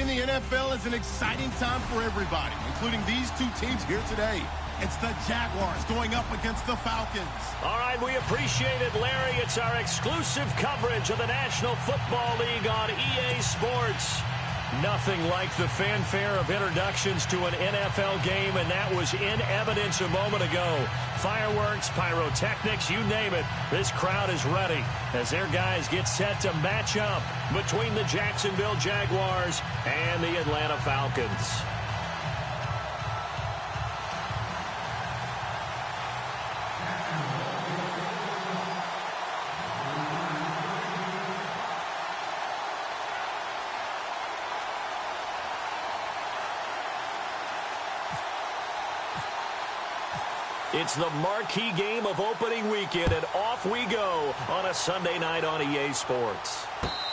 the NFL is an exciting time for everybody, including these two teams here today. It's the Jaguars going up against the Falcons. All right, we appreciate it, Larry. It's our exclusive coverage of the National Football League on EA Sports. Nothing like the fanfare of introductions to an NFL game, and that was in evidence a moment ago. Fireworks, pyrotechnics, you name it. This crowd is ready as their guys get set to match up between the Jacksonville Jaguars and the Atlanta Falcons. It's the marquee game of opening weekend, and off we go on a Sunday night on EA Sports.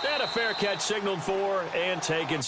And a fair catch signaled for and taken.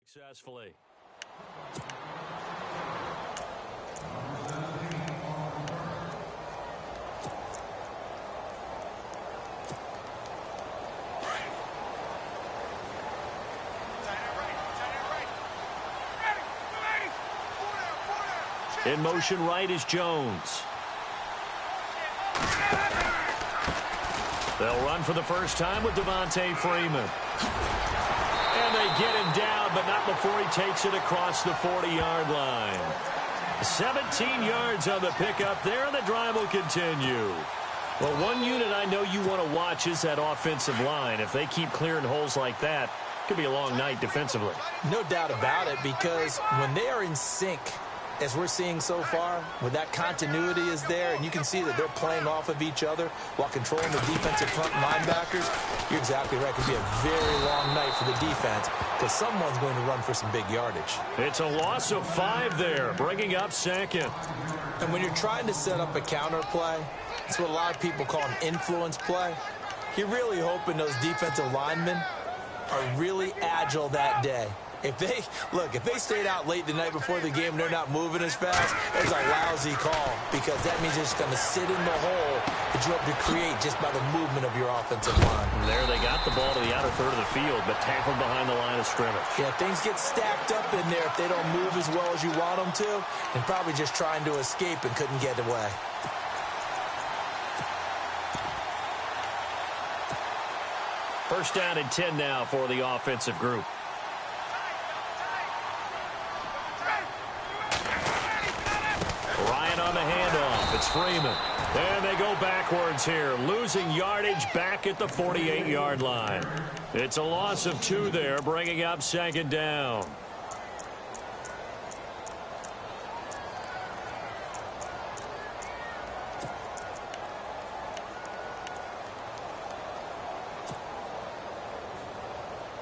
Successfully. In motion right is Jones. They'll run for the first time with Devontae Freeman. And they get him down, but not before he takes it across the 40-yard line. 17 yards on the pickup there, and the drive will continue. Well, one unit I know you want to watch is that offensive line. If they keep clearing holes like that, it could be a long night defensively. No doubt about it, because when they are in sync, as we're seeing so far, when that continuity is there, and you can see that they're playing off of each other while controlling the defensive front linebackers, you're exactly right. It could be a very long night for the defense because someone's going to run for some big yardage. It's a loss of 5 there, bringing up second. And when you're trying to set up a counter play, it's what a lot of people call an influence play. You're really hoping those defensive linemen are really agile that day. If they stayed out late the night before the game and they're not moving as fast, it's a lousy call because that means they're just going to sit in the hole that you hope to create just by the movement of your offensive line. And there they got the ball to the outer third of the field, but tackled behind the line of scrimmage. Yeah, things get stacked up in there if they don't move as well as you want them to, and probably just trying to escape and couldn't get away. First down and 10 now for the offensive group. Ryan on the handoff. It's Freeman. And they go backwards here, losing yardage back at the 48-yard line. It's a loss of 2 there, bringing up second down.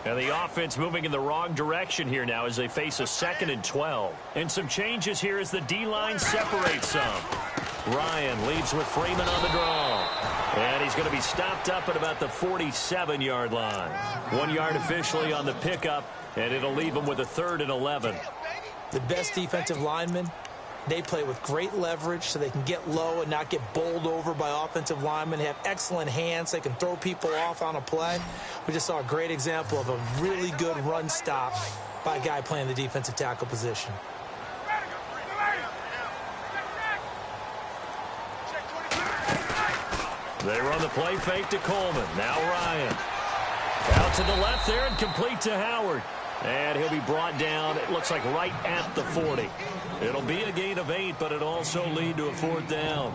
And the offense moving in the wrong direction here now as they face a 2nd and 12. And some changes here as the D-line separates some. Ryan leads with Freeman on the draw. And he's going to be stopped up at about the 47-yard line. 1 yard officially on the pickup, and it'll leave him with a 3rd and 11. The best defensive linemen, they play with great leverage so they can get low and not get bowled over by offensive linemen. They have excellent hands. They can throw people off on a play. We just saw a great example of a really good run stop by a guy playing the defensive tackle position. They run the play fake to Coleman. Now Ryan. Out to the left there and complete to Howard. And he'll be brought down, it looks like right at the 40. It'll be a gain of 8, but it'll also lead to a 4th down.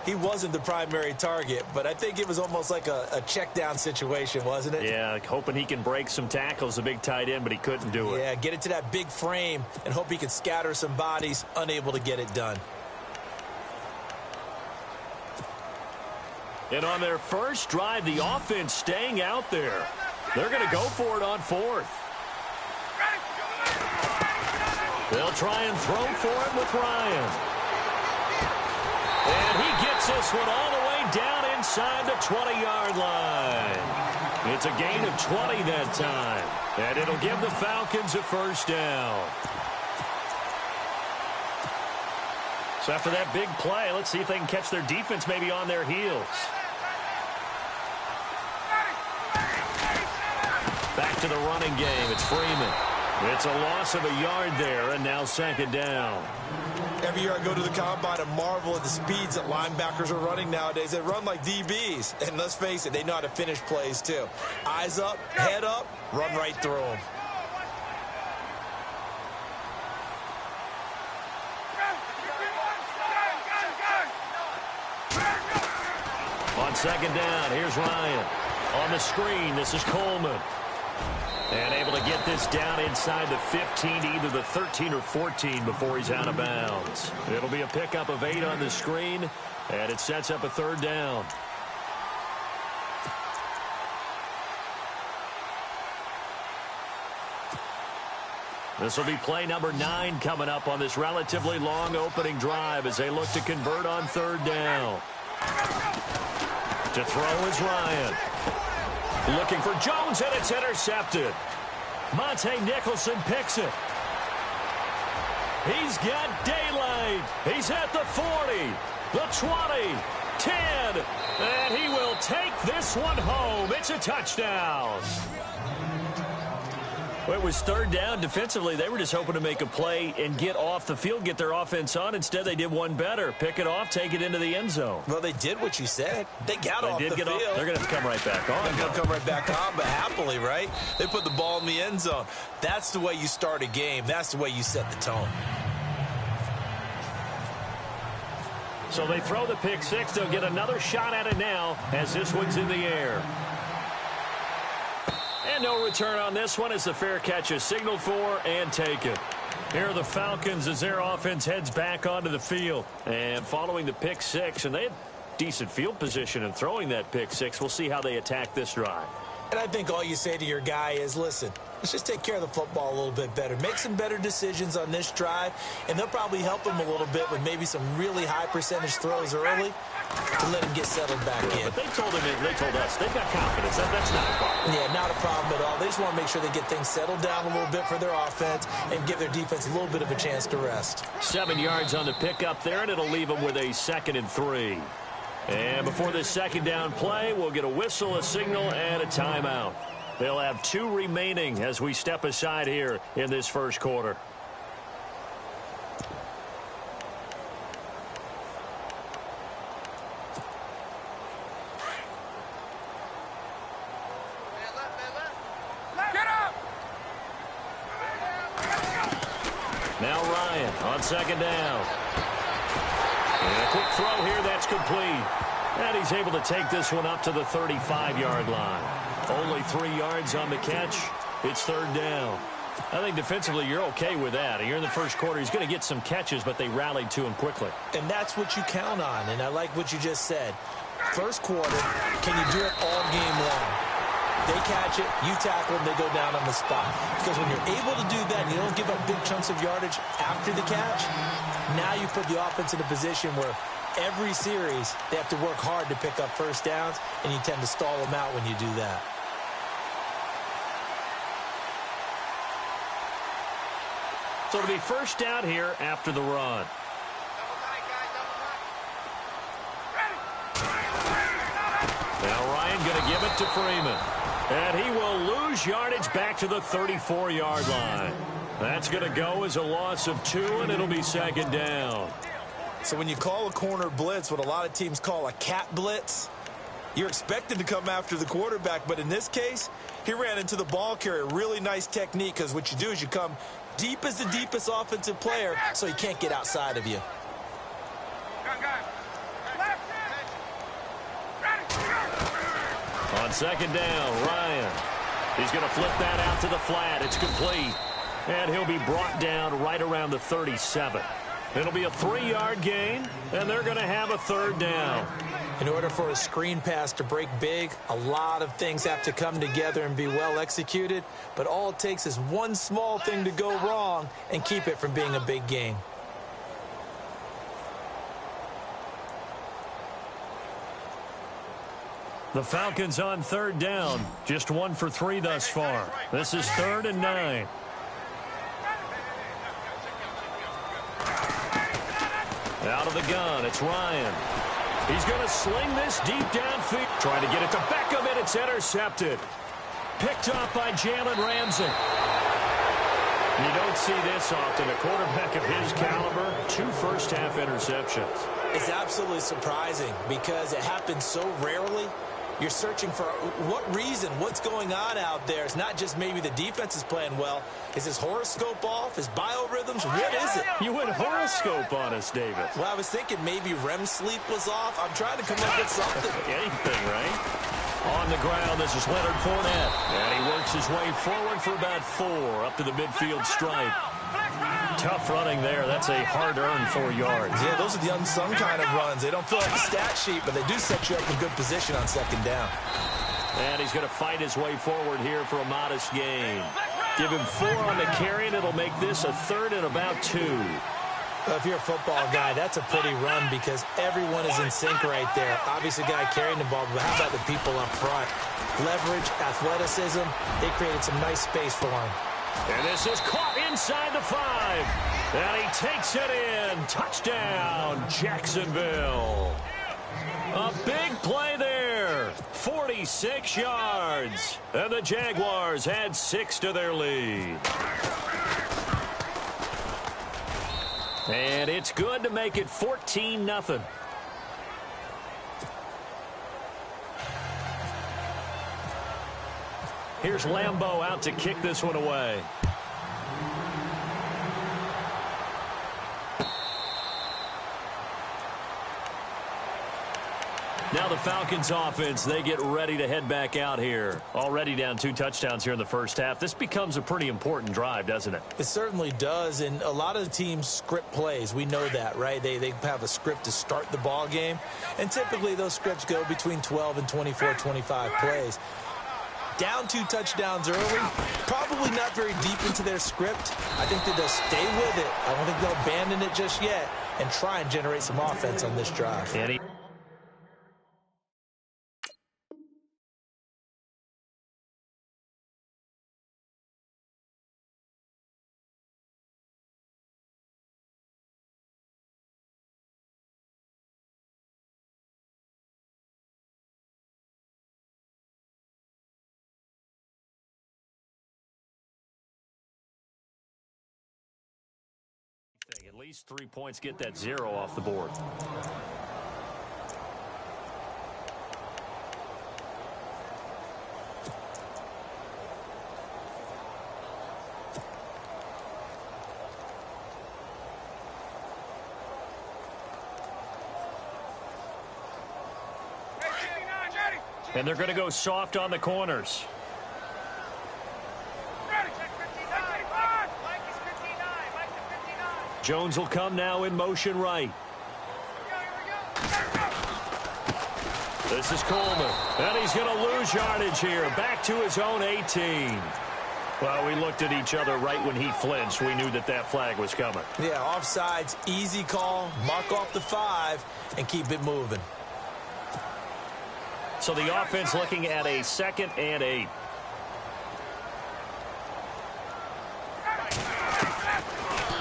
He wasn't the primary target, but I think it was almost like a check down situation, wasn't it? Yeah, hoping he can break some tackles, the big tight end, but he couldn't do it. Yeah, get it to that big frame and hope he can scatter some bodies, unable to get it done. And on their first drive, the offense staying out there. They're going to go for it on 4th. They'll try and throw for it with Ryan. And he gets this one all the way down inside the 20-yard line. It's a gain of 20 that time. And it'll give the Falcons a 1st down. So after that big play, let's see if they can catch their defense maybe on their heels. Back to the running game. It's Freeman. It's a loss of a yard there, and now 2nd down. Every year I go to the combine and marvel at the speeds that linebackers are running nowadays. They run like DBs. And let's face it, they know how to finish plays too. Eyes up, head up, run right through them. On 2nd down, here's Ryan. On the screen, this is Coleman. And able to get this down inside the 15, either the 13 or 14 before he's out of bounds. It'll be a pickup of 8 on the screen, and it sets up a 3rd down. This will be play number 9 coming up on this relatively long opening drive as they look to convert on 3rd down. To throw is Ryan. Looking for Jones, and it's intercepted. Monte Nicholson picks it. He's got daylight. He's at the 40, the 20, 10, and he will take this one home. It's a touchdown. Well, it was 3rd down. Defensively, they were just hoping to make a play and get off the field, get their offense on. Instead, they did one better. Pick it off, take it into the end zone. Well, they did what you said. They got off the field. They're going to come right back on. They're going to come right back on, but happily, right? They put the ball in the end zone. That's the way you start a game. That's the way you set the tone. So they throw the pick 6. They'll get another shot at it now as this one's in the air. And no return on this one as the fair catch is signaled for and taken. Here are the Falcons as their offense heads back onto the field. And following the pick 6, and they had decent field position in throwing that pick 6. We'll see how they attack this drive. And I think all you say to your guy is, listen, let's just take care of the football a little bit better. Make some better decisions on this drive, and they'll probably help him a little bit with maybe some really high percentage throws early to let him get settled back in. But they told us, they've got confidence. That's not a problem. Yeah, not a problem at all. They just want to make sure they get things settled down a little bit for their offense and give their defense a little bit of a chance to rest. 7 yards on the pickup there, and it'll leave them with a 2nd and 3. And before this 2nd down play, we'll get a whistle, a signal, and a timeout. They'll have 2 remaining as we step aside here in this first quarter. Now Ryan on 2nd down. And a quick throw here, that's complete. And he's able to take this one up to the 35-yard line. Only 3 yards on the catch. It's 3rd down. I think defensively you're okay with that. Here in the first quarter, he's going to get some catches, but they rallied to him quickly. And that's what you count on, and I like what you just said. First quarter, can you do it all game long? They catch it, you tackle them, they go down on the spot. Because when you're able to do that and you don't give up big chunks of yardage after the catch, now you put the offense in a position where every series they have to work hard to pick up first downs, and you tend to stall them out when you do that. So it'll be first down here after the run. Now Ryan going to give it to Freeman. And he will lose yardage back to the 34-yard line. That's going to go as a loss of 2, and it'll be 2nd down. So when you call a corner blitz, what a lot of teams call a cat blitz, You're expected to come after the quarterback, but in this case, he ran into the ball carrier. Really nice technique, because what you do is you come deep as the deepest offensive player so he can't get outside of you. On second down, Ryan. He's going to flip that out to the flat. It's complete. And he'll be brought down right around the 37. It'll be a 3-yard gain, and they're going to have a third down. In order for a screen pass to break big, a lot of things have to come together and be well executed, but all it takes is one small thing to go wrong and keep it from being a big gain. The Falcons on third down, just 1 for 3 thus far. This is 3rd and 9. Out of the gun, it's Ryan. He's going to sling this deep downfield. Trying to get it to Beckham, and it's intercepted. Picked up by Jalen Ramsey. You don't see this often. A quarterback of his caliber, 2 first-half interceptions. It's absolutely surprising because it happens so rarely. You're searching for what reason, what's going on out there. It's not just maybe the defense is playing well. Is his horoscope off? His biorhythms? What is it? You went horoscope on us, David. Well, I was thinking maybe REM sleep was off. I'm trying to come up with something. Anything, right? On the ground, this is Leonard Fournette. And he works his way forward for about 4 up to the midfield stripe. Tough running there. That's a hard-earned 4 yards. Yeah, those are the unsung kind of runs. They don't fill out the stat sheet, but they do set you up in good position on second down. And he's going to fight his way forward here for a modest gain. Give him 4 on the carry, and it'll make this a 3rd and about 2. Well, if you're a football guy, that's a pretty run because everyone is in sync right there. Obviously, the guy carrying the ball, but how about the people up front? Leverage, athleticism, they created some nice space for him. And this is caught inside the 5. And he takes it in. Touchdown, Jacksonville. A big play there. 46 yards. And the Jaguars add 6 to their lead. And it's good to make it 14-0. Here's Lambeau out to kick this one away. Now the Falcons offense, they get ready to head back out here. Already down 2 touchdowns here in the first half. This becomes a pretty important drive, doesn't it? It certainly does, and a lot of the teams script plays. We know that, right? They have a script to start the ball game, and typically those scripts go between 12 and 24, 25 plays. Down 2 touchdowns early, probably not very deep into their script. I think that they'll stay with it. I don't think they'll abandon it just yet and try and generate some offense on this drive. At least 3 points, get that 0 off the board. And they're going to go soft on the corners. Jones will come now in motion right. This is Coleman. And he's going to lose yardage here. Back to his own 18. Well, we looked at each other right when he flinched. We knew that that flag was coming. Yeah, offsides, easy call. Mark off the 5 and keep it moving. So the offense looking at a 2nd and 8.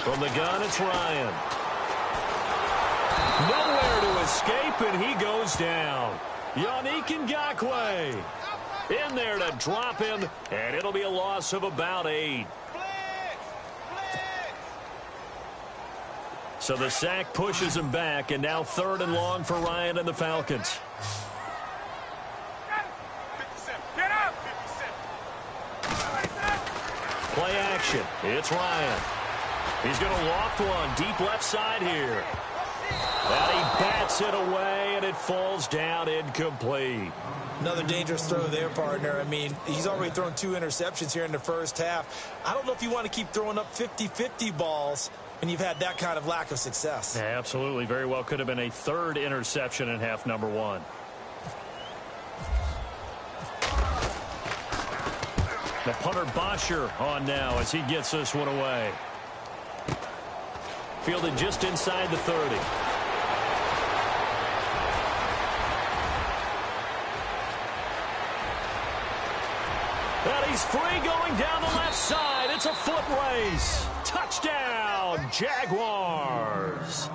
From the gun, it's Ryan. Nowhere to escape, and he goes down. Yannick Ngakoue in there to drop him, and it'll be a loss of about 8. So the sack pushes him back, and now 3rd and long for Ryan and the Falcons. Play action. It's Ryan. He's going to loft one deep left side here. And he bats it away, and it falls down incomplete. Another dangerous throw there, partner. I mean, he's already thrown 2 interceptions here in the first half. I don't know if you want to keep throwing up 50-50 balls when you've had that kind of lack of success. Yeah, absolutely. Very well could have been a 3rd interception in half number 1. The punter Bosher on now as he gets this one away. Fielded just inside the 30. And he's free going down the left side. It's a foot race. Touchdown, Jaguars.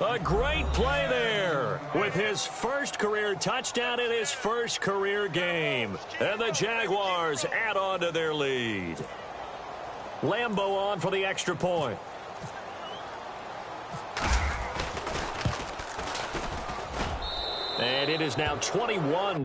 A great play there with his first career touchdown in his first career game. And the Jaguars add on to their lead. Lambo on for the extra point. And it is now 21.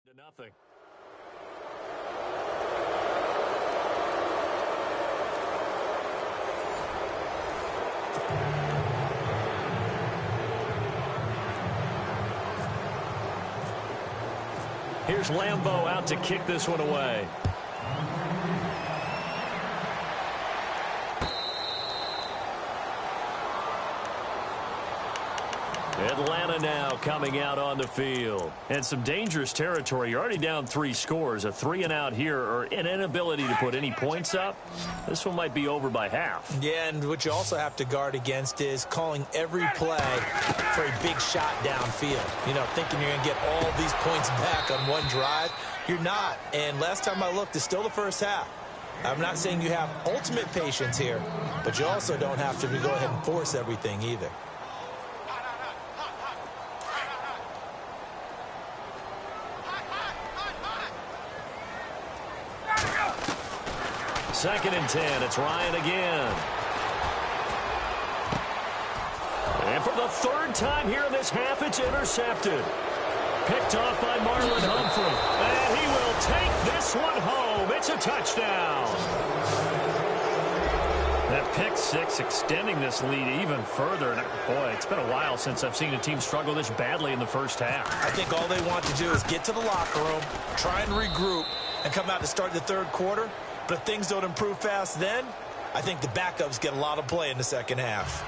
To nothing. Here's Lambo out to kick this one away. Atlanta now coming out on the field. And some dangerous territory. You're already down 3 scores. A 3-and-out here or an inability to put any points up. This one might be over by half. Yeah, and what you also have to guard against is calling every play for a big shot downfield. You know, thinking you're going to get all these points back on one drive. You're not. And last time I looked, it's still the first half. I'm not saying you have ultimate patience here, but you also don't have to go ahead and force everything either. 2nd and 10. It's Ryan again. And for the 3rd time here in this half, it's intercepted. Picked off by Marlon Humphrey. And he will take this one home. It's a touchdown. That pick 6 extending this lead even further. And boy, it's been a while since I've seen a team struggle this badly in the first half. I think all they want to do is get to the locker room, try and regroup, and come out to start the 3rd quarter. But if things don't improve fast then, I think the backups get a lot of play in the 2nd half.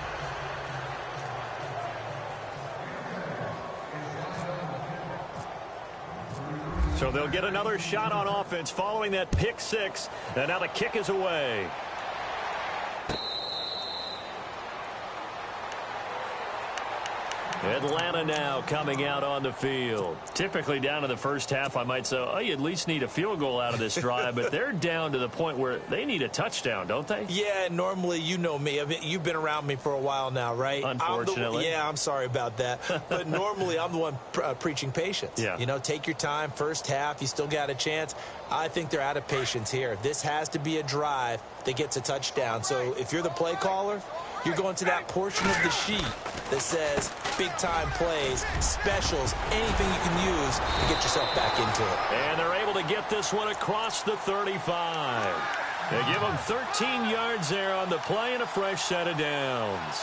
So they'll get another shot on offense following that pick 6. And now the kick is away. Atlanta now coming out on the field. Typically down in the first half, I might say, oh, you at least need a field goal out of this drive. But they're down to the point where they need a touchdown, don't they? Yeah, normally, you know me. I mean, you've been around me for a while now, right? Unfortunately. I'm sorry about that. But normally, I'm the one preaching patience. Yeah. You know, take your time. First half, you still got a chance. I think they're out of patience here. This has to be a drive that gets a touchdown. So if you're the play caller, you're going to that portion of the sheet that says big-time plays, specials, anything you can use to get yourself back into it. And they're able to get this one across the 35. They give them 13 yards there on the play and a fresh set of downs.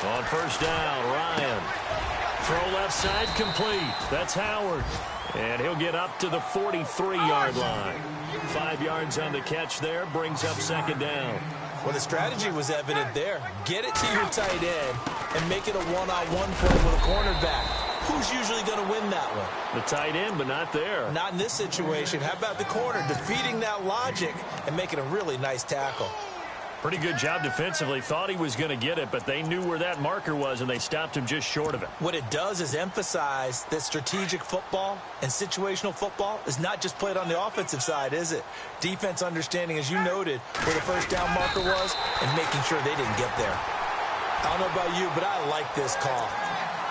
On first down, Ryan. Throw left side complete. That's Howard. And he'll get up to the 43-yard line. 5 yards on the catch there. Brings up 2nd down. Well, the strategy was evident there. Get it to your tight end and make it a one-on-one play with a cornerback. Who's usually going to win that one? The tight end, but not there. Not in this situation. How about the corner defeating that logic and making a really nice tackle? Pretty good job defensively. Thought he was going to get it, but they knew where that marker was, and they stopped him just short of it. What it does is emphasize that strategic football and situational football is not just played on the offensive side, is it? Defense understanding, as you noted, where the first down marker was and making sure they didn't get there. I don't know about you, but I like this call.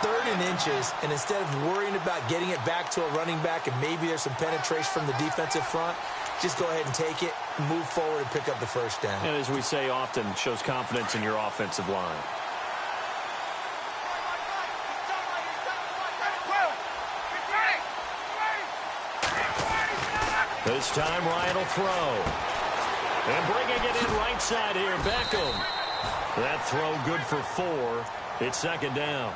3rd and inches, and instead of worrying about getting it back to a running back and maybe there's some penetration from the defensive front, just go ahead and take it, move forward, and pick up the first down. And as we say often, shows confidence in your offensive line. This time, Ryan will throw. And bringing it in right side here, Beckham. That throw good for 4. It's 2nd down.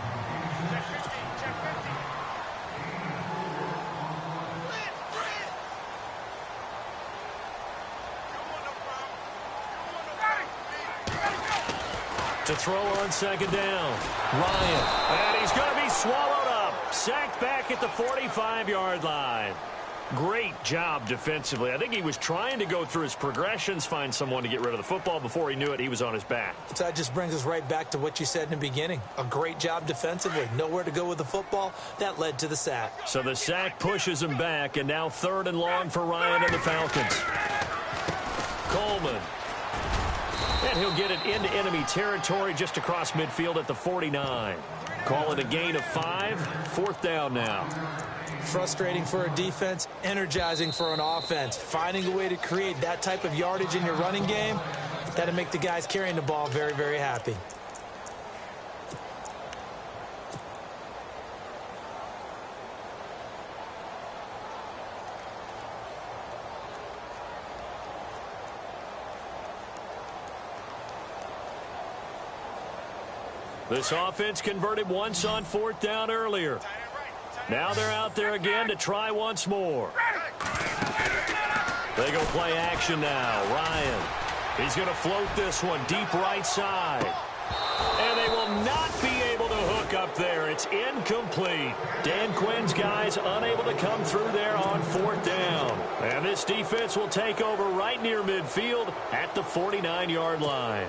To throw on 2nd down. Ryan. And he's going to be swallowed up. Sacked back at the 45-yard line. Great job defensively. I think he was trying to go through his progressions, find someone to get rid of the football. Before he knew it, he was on his back. So that just brings us right back to what you said in the beginning. A great job defensively. Nowhere to go with the football. That led to the sack. So the sack pushes him back, and now 3rd and long for Ryan and the Falcons. Coleman. And he'll get it into enemy territory just across midfield at the 49. Call it a gain of 5. 4th down now. Frustrating for a defense, energizing for an offense. Finding a way to create that type of yardage in your running game, that'll make the guys carrying the ball very, very happy. This offense converted once on 4th down earlier. Now they're out there again to try once more. They go play action now. Ryan. He's going to float this one deep right side. And they will not be able to hook up there. It's incomplete. Dan Quinn's guys unable to come through there on 4th down. And this defense will take over right near midfield at the 49-yard line.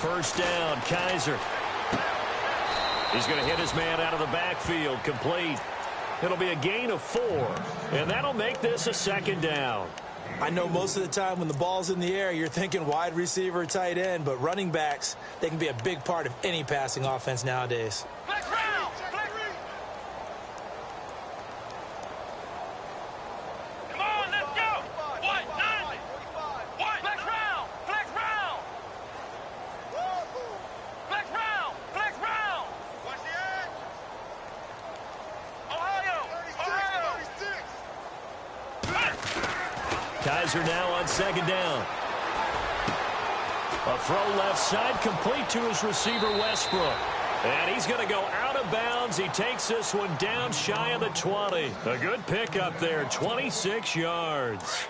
First down, Kaiser. He's going to hit his man out of the backfield, complete. It'll be a gain of 4, and that'll make this a 2nd down. I know most of the time when the ball's in the air, you're thinking wide receiver, tight end, but running backs, they can be a big part of any passing offense nowadays. Kaiser now on 2nd down. A throw left side, complete to his receiver, Westbrook. And he's going to go out of bounds. He takes this one down shy of the 20. A good pickup there, 26 yards.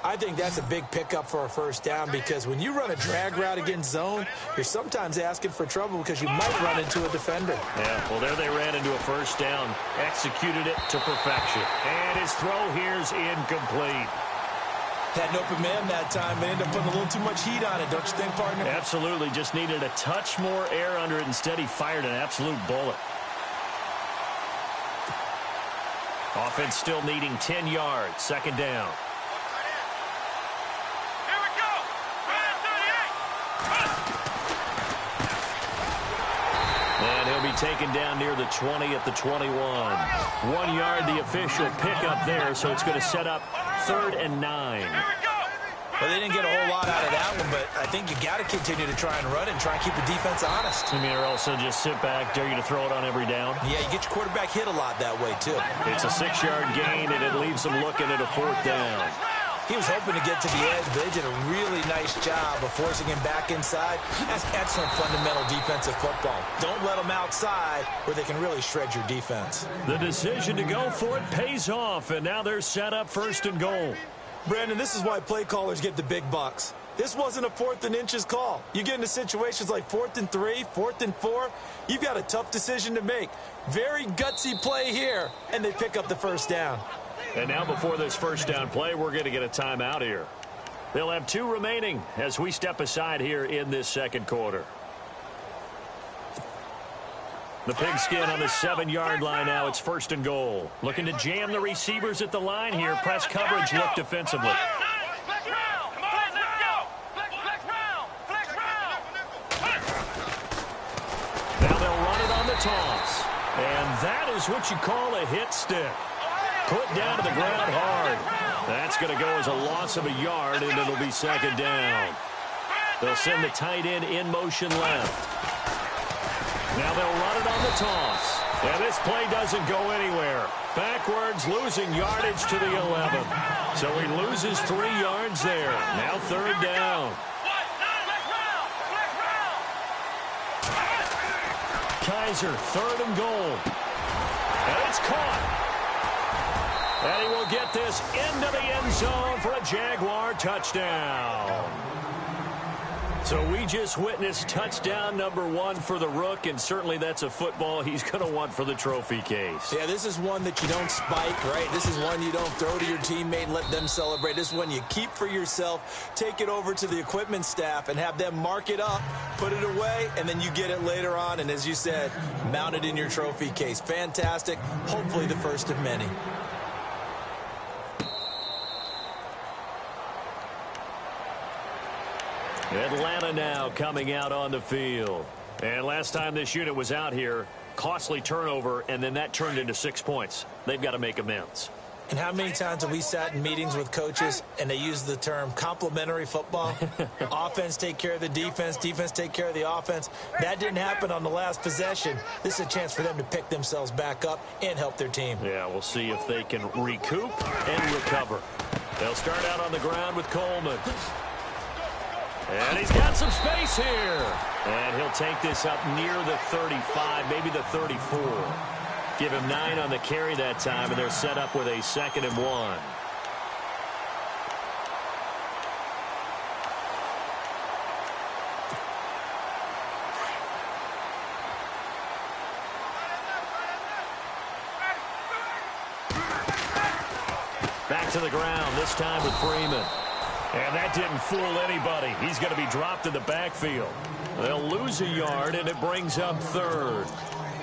I think that's a big pickup for a first down because when you run a drag route against zone, you're sometimes asking for trouble because you might run into a defender. Yeah, well, there they ran into a first down. Executed it to perfection. And his throw here's incomplete. Had an open man that time, but ended up putting a little too much heat on it, don't you think, partner? Absolutely. Just needed a touch more air under it. Instead, he fired an absolute bullet. Offense still needing 10 yards. 2nd down. Here we go. Ryan 38. And he'll be taken down near the 20 at the 21. 1 yard, the official pickup there, so it's going to set up 3rd and 9. Well, they didn't get a whole lot out of that one, but I think you got to continue to try and run it and try and keep the defense honest. I mean, or also just sit back, dare you to throw it on every down. Yeah, you get your quarterback hit a lot that way, too. It's a 6-yard gain, and it leaves them looking at a 4th down. He was hoping to get to the edge, but they did a really nice job of forcing him back inside. That's excellent fundamental defensive football. Don't let them outside where they can really shred your defense. The decision to go for it pays off, and now they're set up 1st and goal. Brandon, this is why play callers get the big bucks. This wasn't a 4th and inches call. You get into situations like 4th and 3, 4th and 4, you've got a tough decision to make. Very gutsy play here, and they pick up the first down. And now before this first down play, we're going to get a timeout here. They'll have 2 remaining as we step aside here in this second quarter. The pigskin on the 7-yard line now. It's 1st and goal. Looking to jam the receivers at the line here. Press coverage look defensively. Now they'll run it on the toss. And that is what you call a hit stick. Put down to the ground hard. That's going to go as a loss of a yard, and it'll be 2nd down. They'll send the tight end in motion left. Now they'll run it on the toss. And this play doesn't go anywhere. Backwards, losing yardage to the 11. So he loses 3 yards there. Now 3rd down. Kaiser, 3rd and goal. And it's caught. And he will get this into the end zone for a Jaguar touchdown. So we just witnessed touchdown number 1 for the Rook, and certainly that's a football he's going to want for the trophy case. Yeah, this is one that you don't spike, right? This is one you don't throw to your teammate and let them celebrate. This is one you keep for yourself, take it over to the equipment staff, and have them mark it up, put it away, and then you get it later on, and as you said, mount it in your trophy case. Fantastic. Hopefully the first of many. Atlanta now coming out on the field. And last time this unit was out here, costly turnover, and then that turned into 6 points. They've got to make amends. And how many times have we sat in meetings with coaches and they use the term complementary football? Offense take care of the defense, defense take care of the offense. That didn't happen on the last possession. This is a chance for them to pick themselves back up and help their team. Yeah, we'll see if they can recoup and recover. They'll start out on the ground with Coleman. And he's got some space here. And he'll take this up near the 35, maybe the 34. Give him 9 on the carry that time, and they're set up with a 2nd and 1. Back to the ground, this time with Freeman. And that didn't fool anybody. He's going to be dropped in the backfield. They'll lose a yard, and it brings up 3rd.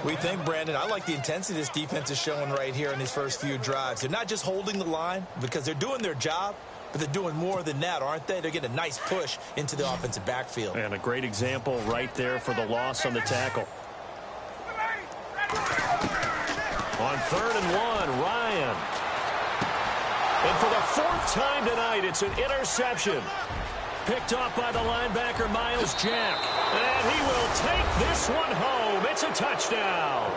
We think, Brandon, I like the intensity this defense is showing right here in these first few drives. They're not just holding the line because they're doing their job, but they're doing more than that, aren't they? They're getting a nice push into the offensive backfield. And a great example right there for the loss on the tackle. On 3rd and 1, Ryan. And for the 4th time tonight, it's an interception. Picked off by the linebacker, Miles Jack. And he will take this one home. It's a touchdown.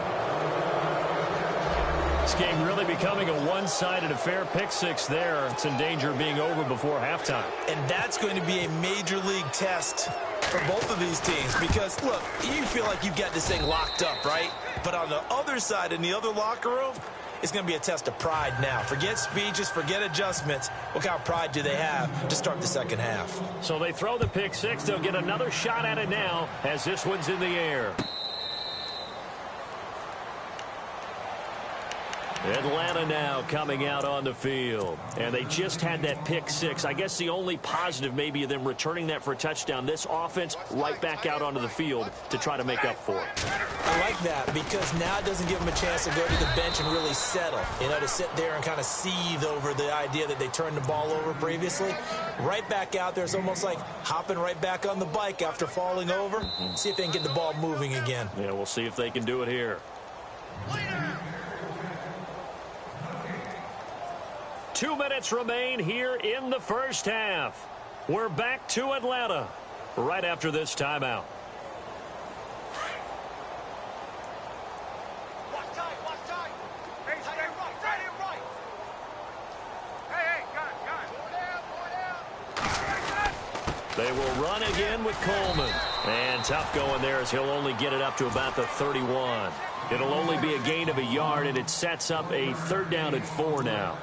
This game really becoming a one-sided affair. Pick 6 there. It's in danger of being over before halftime. And that's going to be a major league test for both of these teams because, look, you feel like you've got this thing locked up, right? But on the other side, in the other locker room, it's going to be a test of pride now. Forget speeches, forget adjustments. What kind of pride do they have to start the second half? So they throw the pick 6. They'll get another shot at it now as this one's in the air. Atlanta now coming out on the field. And they just had that pick 6. I guess the only positive maybe of them returning that for a touchdown. This offense right back out onto the field to try to make up for it. I like that because now it doesn't give them a chance to go to the bench and really settle. You know, to sit there and kind of seethe over the idea that they turned the ball over previously. Right back out there. It's almost like hopping right back on the bike after falling over. See if they can get the ball moving again. Yeah, we'll see if they can do it here. 2 minutes remain here in the first half. We're back to Atlanta right after this timeout. They will run again with Coleman. And tough going there as he'll only get it up to about the 31. It'll only be a gain of a yard, and it sets up a 3rd down and 4 now.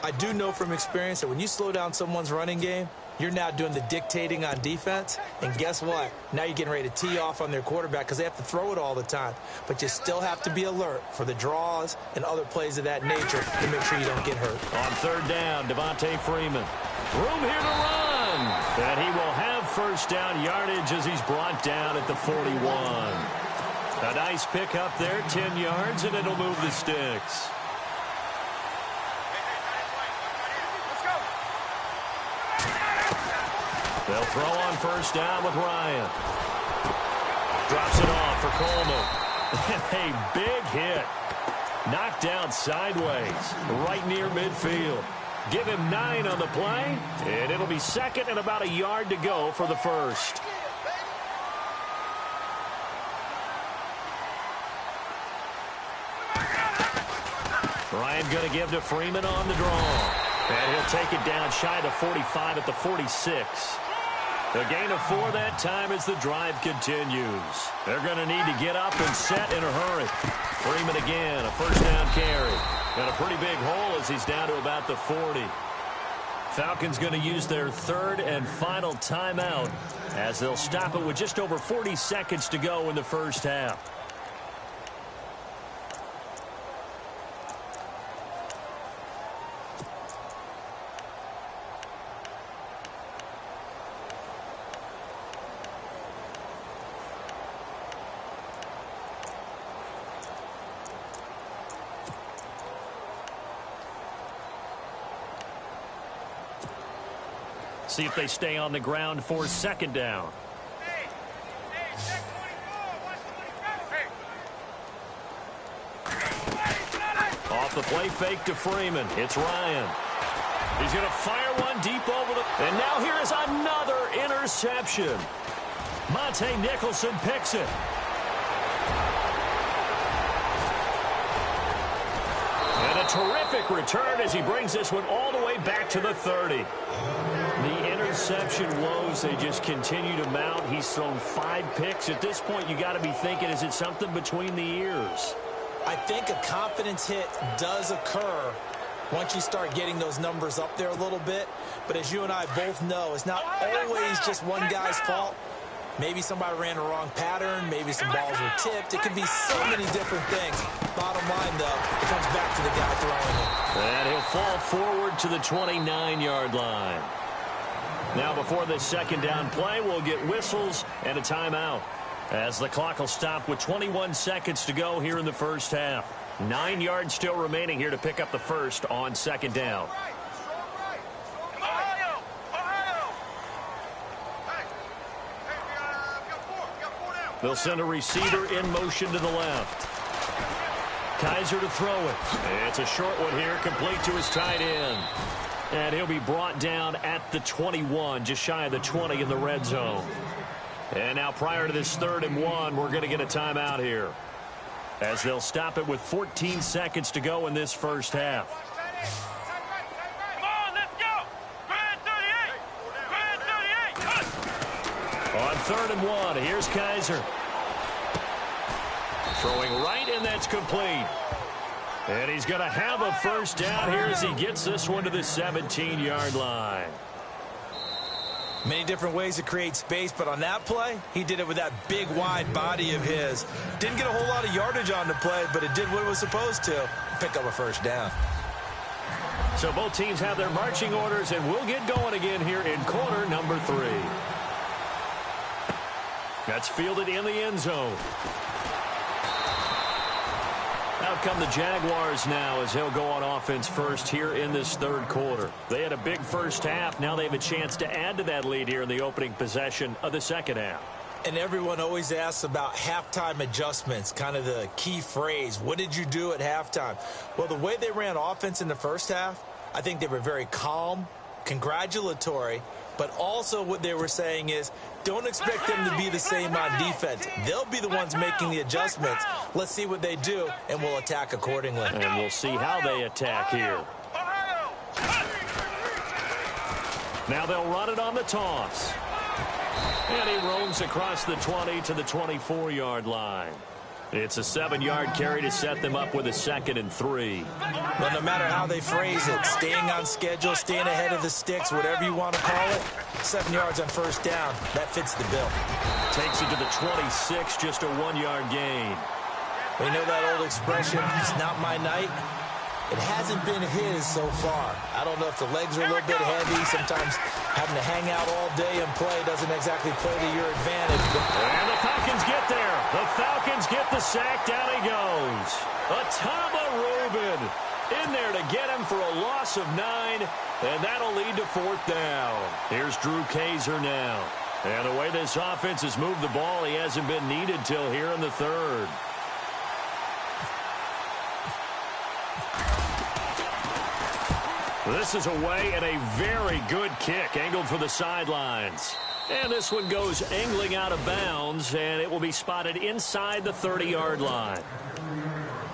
I do know from experience that when you slow down someone's running game, You're now doing the dictating on defense, and guess what? Now you're getting ready to tee off on their quarterback because they have to throw it all the time. But you still have to be alert for the draws and other plays of that nature to make sure you don't get hurt. On third down, Devontae Freeman. Room here to run. And he will have first down yardage as he's brought down at the 41. A nice pick up there, 10 yards, and it'll move the sticks. They'll throw on first down with Ryan. Drops it off for Coleman. A big hit. Knocked down sideways, right near midfield. Give him 9 on the play, and it'll be second and about a yard to go for the first. Ryan going to give to Freeman on the draw. And he'll take it down shy of the 45 at the 46. A gain of 4 that time as the drive continues. They're going to need to get up and set in a hurry. Freeman again, a first down carry. And a pretty big hole as he's down to about the 40. Falcons going to use their third and final timeout as they'll stop it with just over 40 seconds to go in the first half. See if they stay on the ground for second down. Off the play fake to Freeman. It's Ryan. He's going to fire one deep over the... And now here is another interception. Monte Nicholson picks it. And a terrific return as he brings this one all the way back to the 30. The interception woes, they just continue to mount. He's thrown 5 picks. At this point, you got to be thinking, is it something between the ears? I think a confidence hit does occur once you start getting those numbers up there a little bit. But as you and I both know, it's not always just one guy's fault. Maybe somebody ran a wrong pattern. Maybe some balls were tipped. It could be so many different things. Bottom line, though, it comes back to the guy throwing it. And he'll fall forward to the 29-yard line. Now, before this second down play, we'll get whistles and a timeout as the clock will stop with 21 seconds to go here in the first half. 9 yards still remaining here to pick up the first on second down. They'll send a receiver in motion to the left. Kaiser to throw it. It's a short one here, complete to his tight end. And he'll be brought down at the 21, just shy of the 20 in the red zone. And now prior to this 3rd and 1, we're going to get a timeout here, as they'll stop it with 14 seconds to go in this first half. Come on, let's go. Go ahead, 38. On 3rd and 1, here's Kaiser. Throwing right, and that's complete. And he's going to have a first down here as he gets this one to the 17-yard line. Many different ways to create space, but on that play, he did it with that big, wide body of his. Didn't get a whole lot of yardage on the play, but it did what it was supposed to. Pick up a first down. So both teams have their marching orders, and we'll get going again here in quarter number 3. That's fielded in the end zone. Out come the Jaguars now as he'll go on offense first here in this 3rd quarter. They had a big first half. Now they have a chance to add to that lead here in the opening possession of the 2nd half. And everyone always asks about halftime adjustments, kind of the key phrase. What did you do at halftime? Well, the way they ran offense in the first half, I think they were very calm, congratulatory, but also what they were saying is, don't expect them to be the same on defense. They'll be the ones making the adjustments. Let's see what they do, and we'll attack accordingly. And we'll see how they attack here. Now they'll run it on the toss. And he roams across the 20 to the 24-yard line. It's a 7-yard carry to set them up with a 2nd and 3. Well, no matter how they phrase it, staying on schedule, staying ahead of the sticks, whatever you want to call it, 7 yards on first down, that fits the bill. Takes it to the 26, just a 1-yard gain. You know that old expression, it's not my night? It hasn't been his so far. I don't know if the legs are a little bit heavy. Sometimes having to hang out all day and play doesn't exactly play to your advantage. And the Falcons get there. The Falcons get the sack. Down he goes. Atama Rubin in there to get him for a loss of 9. And that'll lead to 4th down. Here's Drew Kaiser now. And the way this offense has moved the ball, he hasn't been needed till here in the 3rd. This is away and a very good kick angled for the sidelines. And this one goes angling out of bounds, and it will be spotted inside the 30-yard line.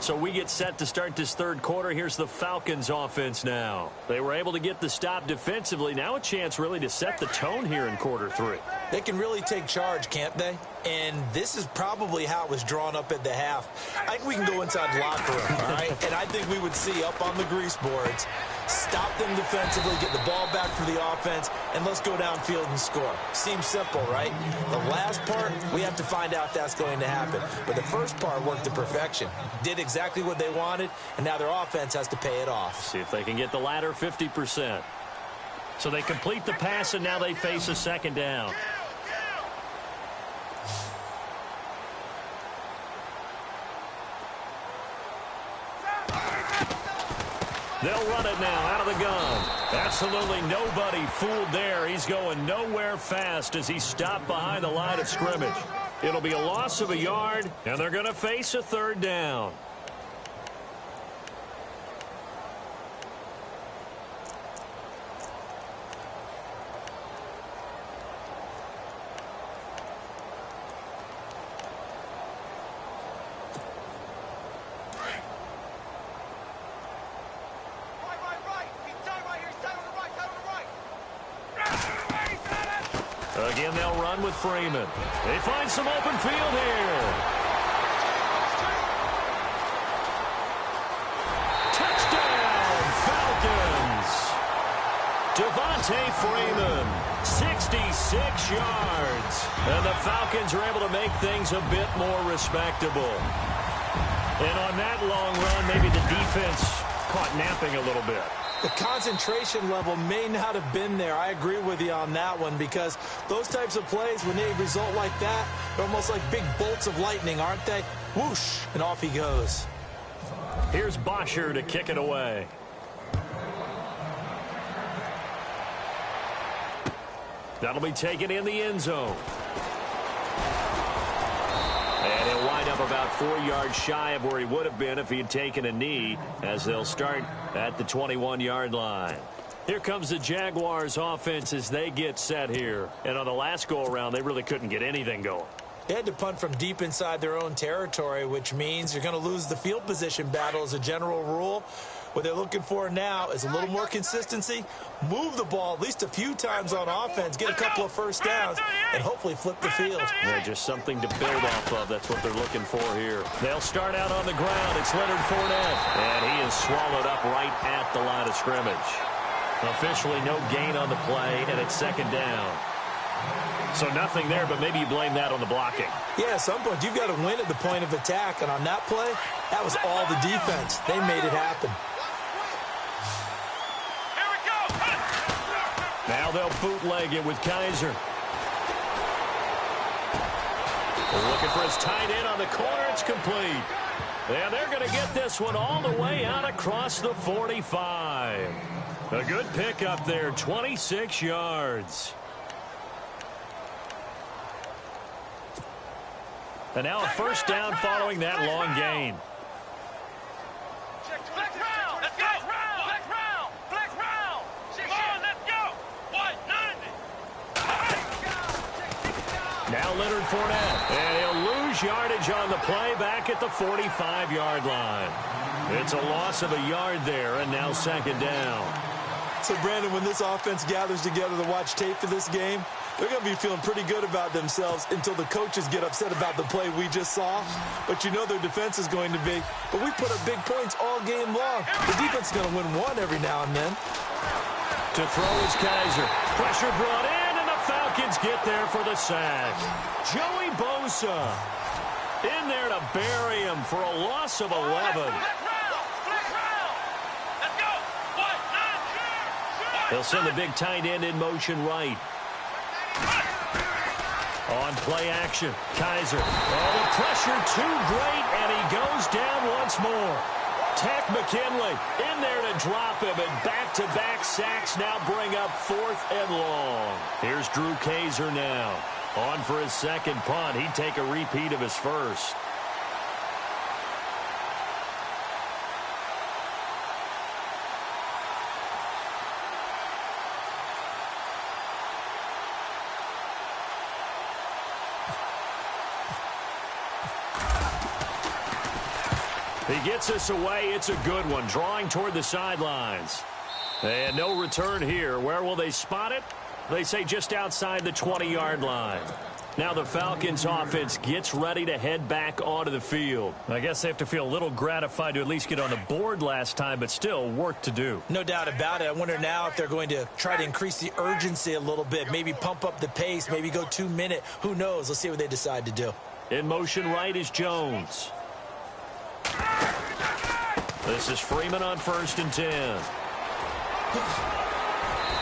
So we get set to start this 3rd quarter. Here's the Falcons offense now. They were able to get the stop defensively. Now a chance really to set the tone here in quarter 3. They can really take charge, can't they? And this is probably how it was drawn up at the half. I think we can go inside the locker room, all right? And I think we would see up on the grease boards, stop them defensively, get the ball back for the offense, and let's go downfield and score. Seems simple, right? The last part, we have to find out if that's going to happen. But the first part worked to perfection. Did exactly what they wanted, and now their offense has to pay it off. See if they can get the latter 50%. So they complete the pass, and now they face a 2nd down. They'll run it now out of the gun. Absolutely nobody fooled there. He's going nowhere fast as he's stopped behind the line of scrimmage. It'll be a loss of a yard, and they're going to face a 3rd down. Again, they'll run with Freeman. They find some open field here. Touchdown, Falcons. Devontae Freeman, 66 yards. And the Falcons are able to make things a bit more respectable. And on that long run, maybe the defense caught napping a little bit. The concentration level may not have been there. I agree with you on that one, because those types of plays, when they result like that, they're almost like big bolts of lightning, aren't they? Whoosh, and off he goes. Here's Bosher to kick it away. That'll be taken in the end zone. And he'll wind up about 4 yards shy of where he would have been if he had taken a knee, as they'll start at the 21-yard line. Here comes the Jaguars offense as they get set here. And on the last go-around, they really couldn't get anything going. They had to punt from deep inside their own territory, which means you're going to lose the field position battle as a general rule. What they're looking for now is a little more consistency, move the ball at least a few times on offense, get a couple of first downs, and hopefully flip the field. Yeah, just something to build off of. That's what they're looking for here. They'll start out on the ground. It's Leonard Fournette, and he is swallowed up right at the line of scrimmage. Officially no gain on the play, and it's 2nd down. So nothing there, but maybe you blame that on the blocking. Yeah, at some point, you've got to win at the point of attack. And on that play, that was all the defense. They made it happen. Here we go. Now they'll bootleg it with Kaiser. They're looking for his tight end on the corner. It's complete. And they're going to get this one all the way out across the 45. A good pickup there, 26 yards. And now a first down following that long gain. Flex round. Let's go. Flex round. Flex round. Come on, let's go. 190. Now Leonard Fournette. And he'll lose yardage on the play back at the 45-yard line. It's a loss of a yard there, and now 2nd down. So, Brandon, when this offense gathers together to watch tape for this game, they're going to be feeling pretty good about themselves until the coaches get upset about the play we just saw. But you know their defense is going to be. But we put up big points all game long. The defense is going to win one every now and then. To throw is Kaiser. Pressure brought in, and the Falcons get there for the sack. Joey Bosa in there to bury him for a loss of 11. They'll send the big tight end in motion right. On play action, Kaiser. Oh, the pressure too great, and he goes down once more. Tech McKinley in there to drop him, and back-to-back sacks now bring up 4th and long. Here's Drew Kaiser now. On for his second punt. He'd take a repeat of his first. He gets us away. It's a good one. Drawing toward the sidelines. And no return here. Where will they spot it? They say just outside the 20-yard line. Now the Falcons offense gets ready to head back onto the field. I guess they have to feel a little gratified to at least get on the board last time, but still work to do. No doubt about it. I wonder now if they're going to try to increase the urgency a little bit, maybe pump up the pace, maybe go 2-minute. Who knows? Let's see what they decide to do. In motion right is Jones. This is Freeman on 1st and 10.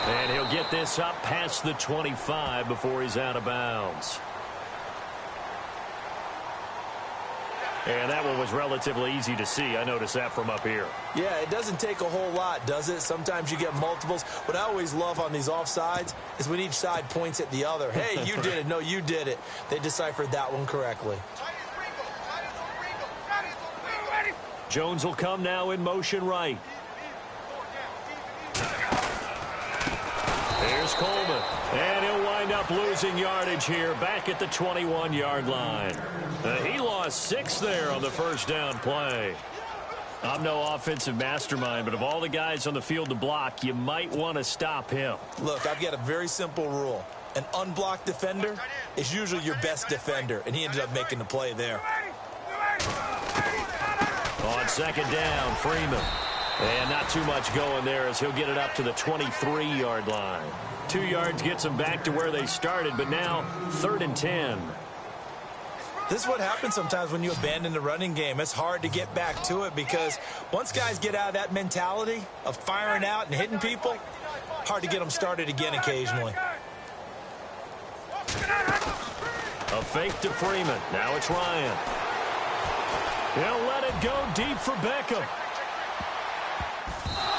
And he'll get this up past the 25 before he's out of bounds. And that one was relatively easy to see. I noticed that from up here. Yeah, it doesn't take a whole lot, does it? Sometimes you get multiples. What I always love on these offsides is when each side points at the other. Hey, you did it. No, you did it. They deciphered that one correctly. Jones will come now in motion right. Here's Coleman. And he'll wind up losing yardage here back at the 21-yard line. He lost 6 there on the first down play. I'm no offensive mastermind, but of all the guys on the field to block, you might want to stop him. Look, I've got a very simple rule. An unblocked defender is usually your best defender, and he ended up making the play there. On second down, Freeman. And not too much going there as he'll get it up to the 23-yard line. 2 yards gets them back to where they started, but now 3rd and 10. This is what happens sometimes when you abandon the running game. It's hard to get back to it because once guys get out of that mentality of firing out and hitting people, hard to get them started again occasionally. A fake to Freeman. Now it's Ryan. He'll let it go deep for Beckham.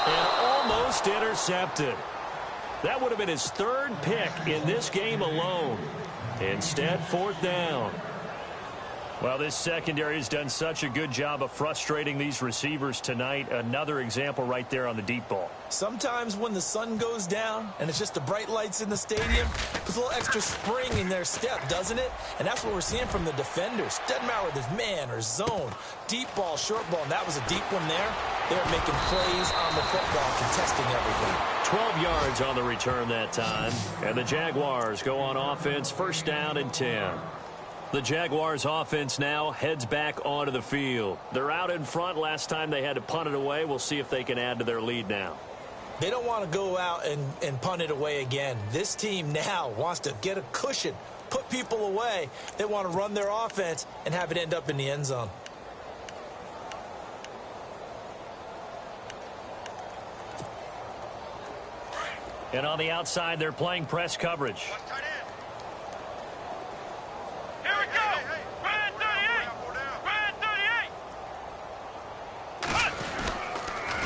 And almost intercepted. That would have been his 3rd pick in this game alone. Instead, 4th down. Well, this secondary has done such a good job of frustrating these receivers tonight. Another example right there on the deep ball. Sometimes when the sun goes down and it's just the bright lights in the stadium, there's a little extra spring in their step, doesn't it? And that's what we're seeing from the defenders. Doesn't matter whether it's man or zone, deep ball, short ball, and that was a deep one there. They're making plays on the football, contesting everything. 12 yards on the return that time. And the Jaguars go on offense, 1st down and 10. The Jaguars offense now heads back onto the field. They're out in front. Last time they had to punt it away. We'll see if they can add to their lead now. They don't want to go out and punt it away again. This team now wants to get a cushion, put people away. They want to run their offense and have it end up in the end zone. And on the outside, they're playing press coverage. Here we go. Red 38. Red 38.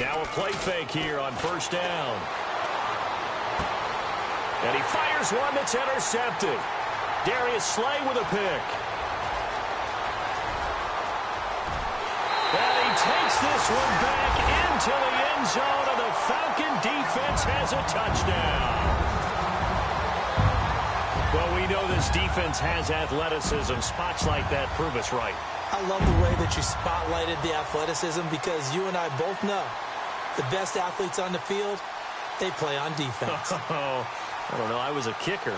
Now a play fake here on 1st down. And he fires one that's intercepted. Darius Slay with a pick. And he takes this one back into the end zone, and the Falcon defense has a touchdown. Well, we know this defense has athleticism. Spots like that prove us right. I love the way that you spotlighted the athleticism because you and I both know the best athletes on the field, they play on defense. Oh, I don't know. I was a kicker.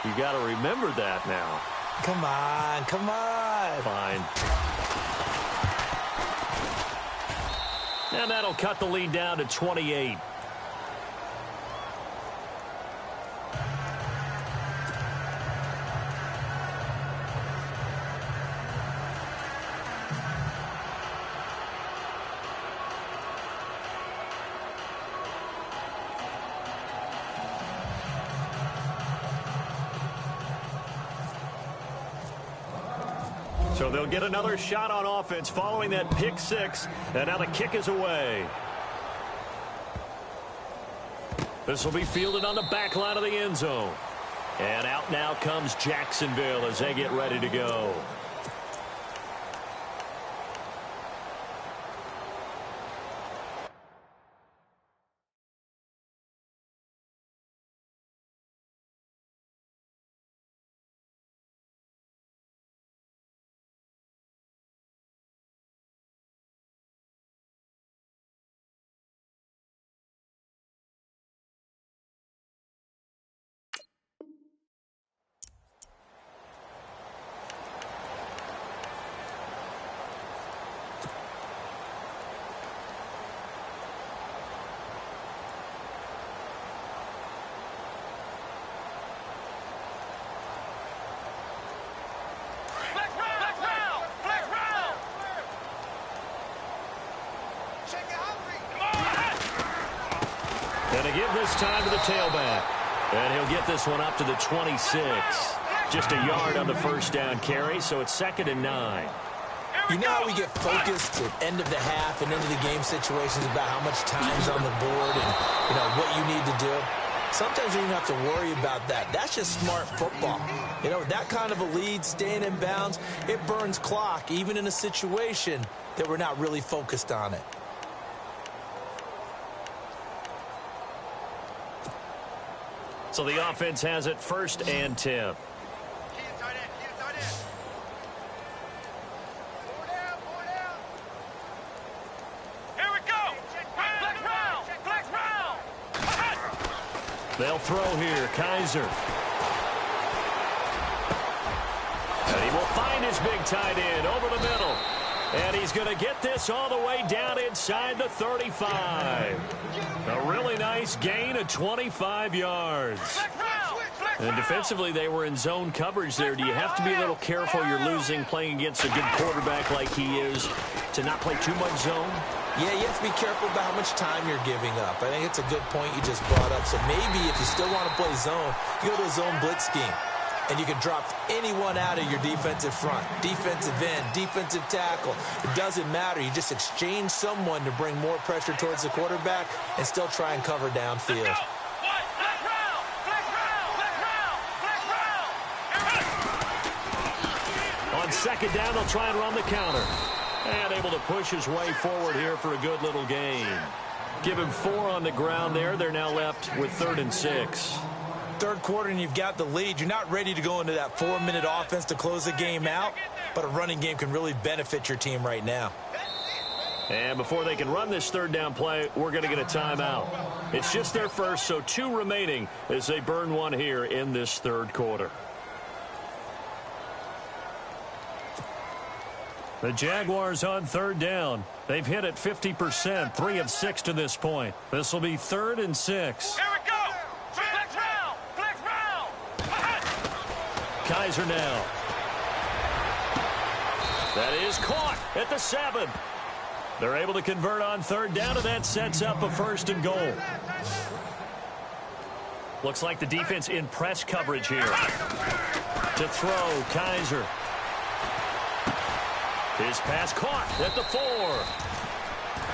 You got to remember that now. Come on, come on. Fine. And that'll cut the lead down to 28. So they'll get another shot on offense following that pick six. And now the kick is away. This will be fielded on the back line of the end zone. And out now comes Jacksonville as they get ready to go. And to give this time to the tailback. And he'll get this one up to the 26. Just a yard on the first down carry, so it's 2nd and 9. You know how we get focused at end of the half and into the game situations about how much time's on the board and, you know, what you need to do? Sometimes you don't have to worry about that. That's just smart football. You know, that kind of a lead, staying in bounds, it burns clock, even in a situation that we're not really focused on it. So the offense has it 1st and 10. They'll throw here. Kaiser. And he will find his big tight end over the middle. And he's going to get this all the way down inside the 35. A really nice gain of 25 yards. And defensively, they were in zone coverage there. Do you have to be a little careful? You're losing playing against a good quarterback like he is to not play too much zone? Yeah, you have to be careful about how much time you're giving up. I think it's a good point you just brought up. So maybe if you still want to play zone, you go to a zone blitz scheme. And you can drop anyone out of your defensive front, defensive end, defensive tackle. It doesn't matter. You just exchange someone to bring more pressure towards the quarterback and still try and cover downfield. On 2nd down, they'll try and run the counter. And able to push his way forward here for a good little gain. Give him 4 on the ground there. They're now left with 3rd and 6. Third quarter and you've got the lead. You're not ready to go into that 4-minute offense to close the game out, but a running game can really benefit your team right now. And before they can run this 3rd down play, we're going to get a timeout. It's just their first, so 2 remaining as they burn one here in this 3rd quarter. The Jaguars on 3rd down. They've hit it 50%, 3 of 6 to this point. This will be 3rd and 6. Here we go. Flex round. Flex round. Kaiser now. That is caught at the 7. They're able to convert on 3rd down, and that sets up a 1st and goal. Looks like the defense in press coverage here. To throw, Kaiser. His pass caught at the 4.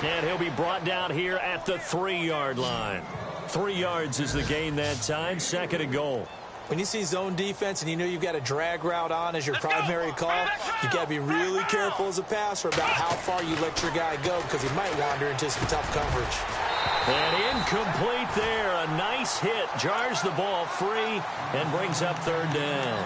And he'll be brought down here at the 3-yard line. 3 yards is the gain that time, 2nd and goal. When you see zone defense and you know you've got a drag route on as your primary call, you've got to be really careful as a passer about how far you let your guy go because he might wander into some tough coverage. And incomplete there. A nice hit. Jars the ball free and brings up 3rd down.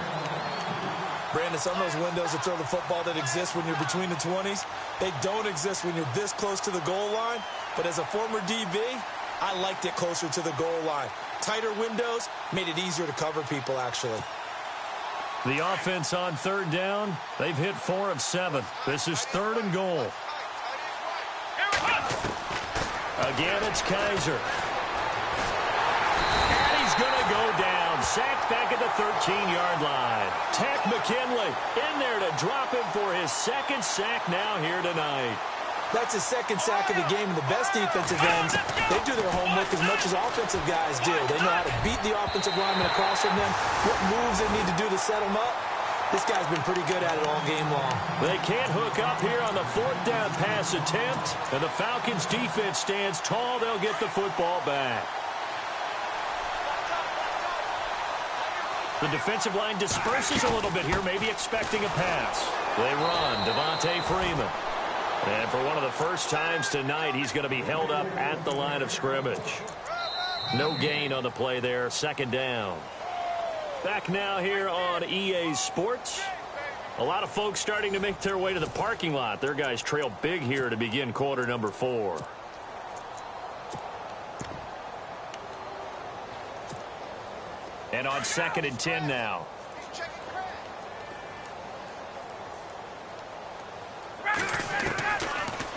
Brandon, some of those windows to throw the football that exist when you're between the 20s, they don't exist when you're this close to the goal line. But as a former DB, I liked it closer to the goal line. Tighter windows made it easier to cover people, actually. The offense on third down, they've hit 4 of 7. This is 3rd and goal. Again, it's Kaiser. And he's going to go down. Sacked back at the 13-yard line. Tech McKinley in there to drop him for his 2nd sack now here tonight. That's his 2nd sack of the game, and the best defensive ends, they do their homework as much as offensive guys do. They know how to beat the offensive lineman across from them, what moves they need to do to set them up. This guy's been pretty good at it all game long. They can't hook up here on the 4th down pass attempt, and the Falcons' defense stands tall. They'll get the football back. The defensive line disperses a little bit here, maybe expecting a pass. They run, Devontae Freeman. And for one of the first times tonight, he's going to be held up at the line of scrimmage. No gain on the play there, 2nd down. Back now here on EA Sports. A lot of folks starting to make their way to the parking lot. Their guys trail big here to begin quarter number 4. And on 2nd and 10 now.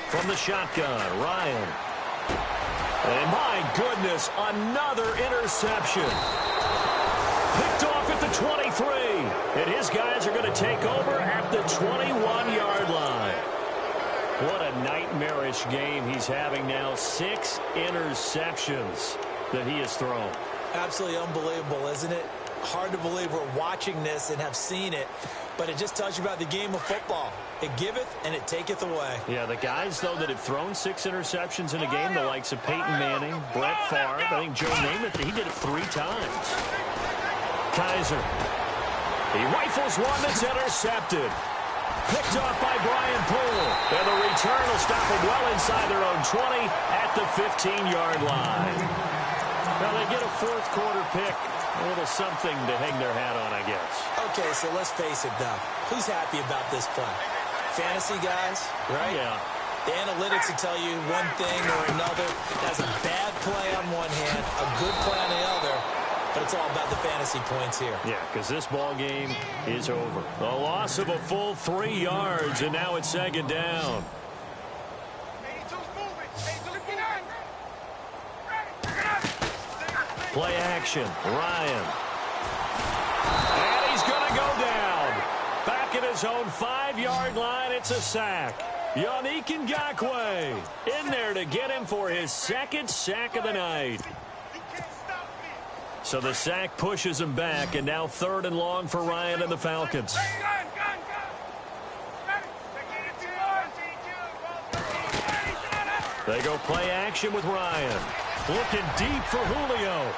From the shotgun, Ryan. And my goodness, another interception. Picked off at the 23. And his guys are going to take over at the 21-yard line. What a nightmarish game he's having now. 6 interceptions that he has thrown. Absolutely unbelievable, isn't it? Hard to believe we're watching this and have seen it, but it just tells you about the game of football. It giveth and it taketh away. Yeah, the guys, though, that have thrown 6 interceptions in a game, the likes of Peyton Manning, Brett Favre, I think Joe Namath, he did it 3 times. Kaiser. He rifles one that's intercepted. Picked off by Brian Poole. And the return will stop him well inside their own 20 at the 15-yard line. Now they get a 4th quarter pick. A little something to hang their hat on, I guess. Okay, so let's face it, though. Who's happy about this play? Fantasy guys, right? Yeah. The analytics will tell you one thing or another. That's a bad play on one hand, a good play on the other, but it's all about the fantasy points here. Yeah, because this ball game is over. A loss of a full 3 yards, and now it's 2nd down. Play action, Ryan. And he's going to go down. Back at his own 5-yard line, it's a sack. Yannick Ngakoue in there to get him for his 2nd sack of the night. So the sack pushes him back, and now 3rd and long for Ryan and the Falcons. They go play action with Ryan. Looking deep for Julio.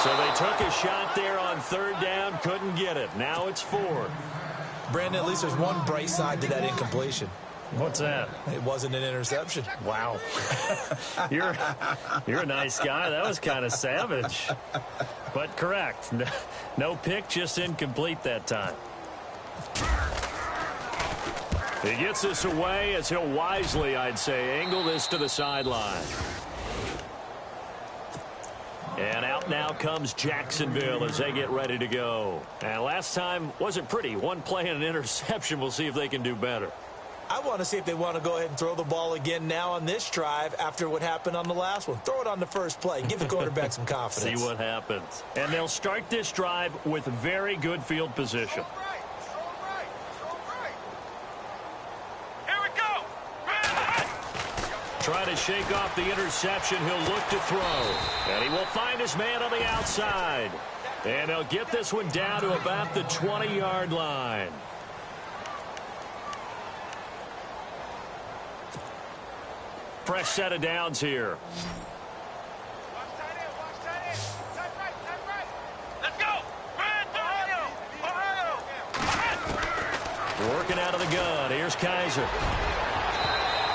So they took a shot there on 3rd down, couldn't get it. Now it's 4th. Brandon, at least there's one bright side to that incompletion. What's that? It wasn't an interception. Wow. You're a nice guy. That was kind of savage. But correct. No pick, just incomplete that time. He gets this away as he'll wisely, I'd say, angle this to the sideline. And out now comes Jacksonville as they get ready to go. And last time wasn't pretty. One play and an interception. We'll see if they can do better. I want to see if they want to go ahead and throw the ball again now on this drive after what happened on the last one. Throw it on the first play. Give the quarterback some confidence. See what happens. And they'll start this drive with very good field position. Try to shake off the interception. He'll look to throw. And he will find his man on the outside. And he'll get this one down to about the 20-yard line. Fresh set of downs here. Let's go. Working out of the gun. Here's Kaiser.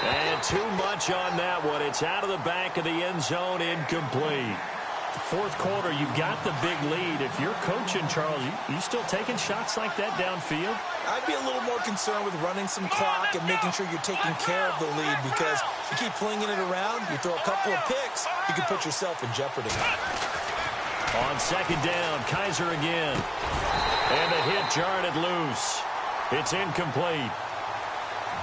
And too much on that one. It's out of the back of the end zone, incomplete. Fourth quarter, you've got the big lead. If you're coaching, Charles, you still taking shots like that downfield? I'd be a little more concerned with running some clock and making sure you're taking care of the lead, because you keep flinging it around, you throw a couple of picks, you can put yourself in jeopardy. On second down, Kaiser again. And the hit jarred it loose. It's incomplete.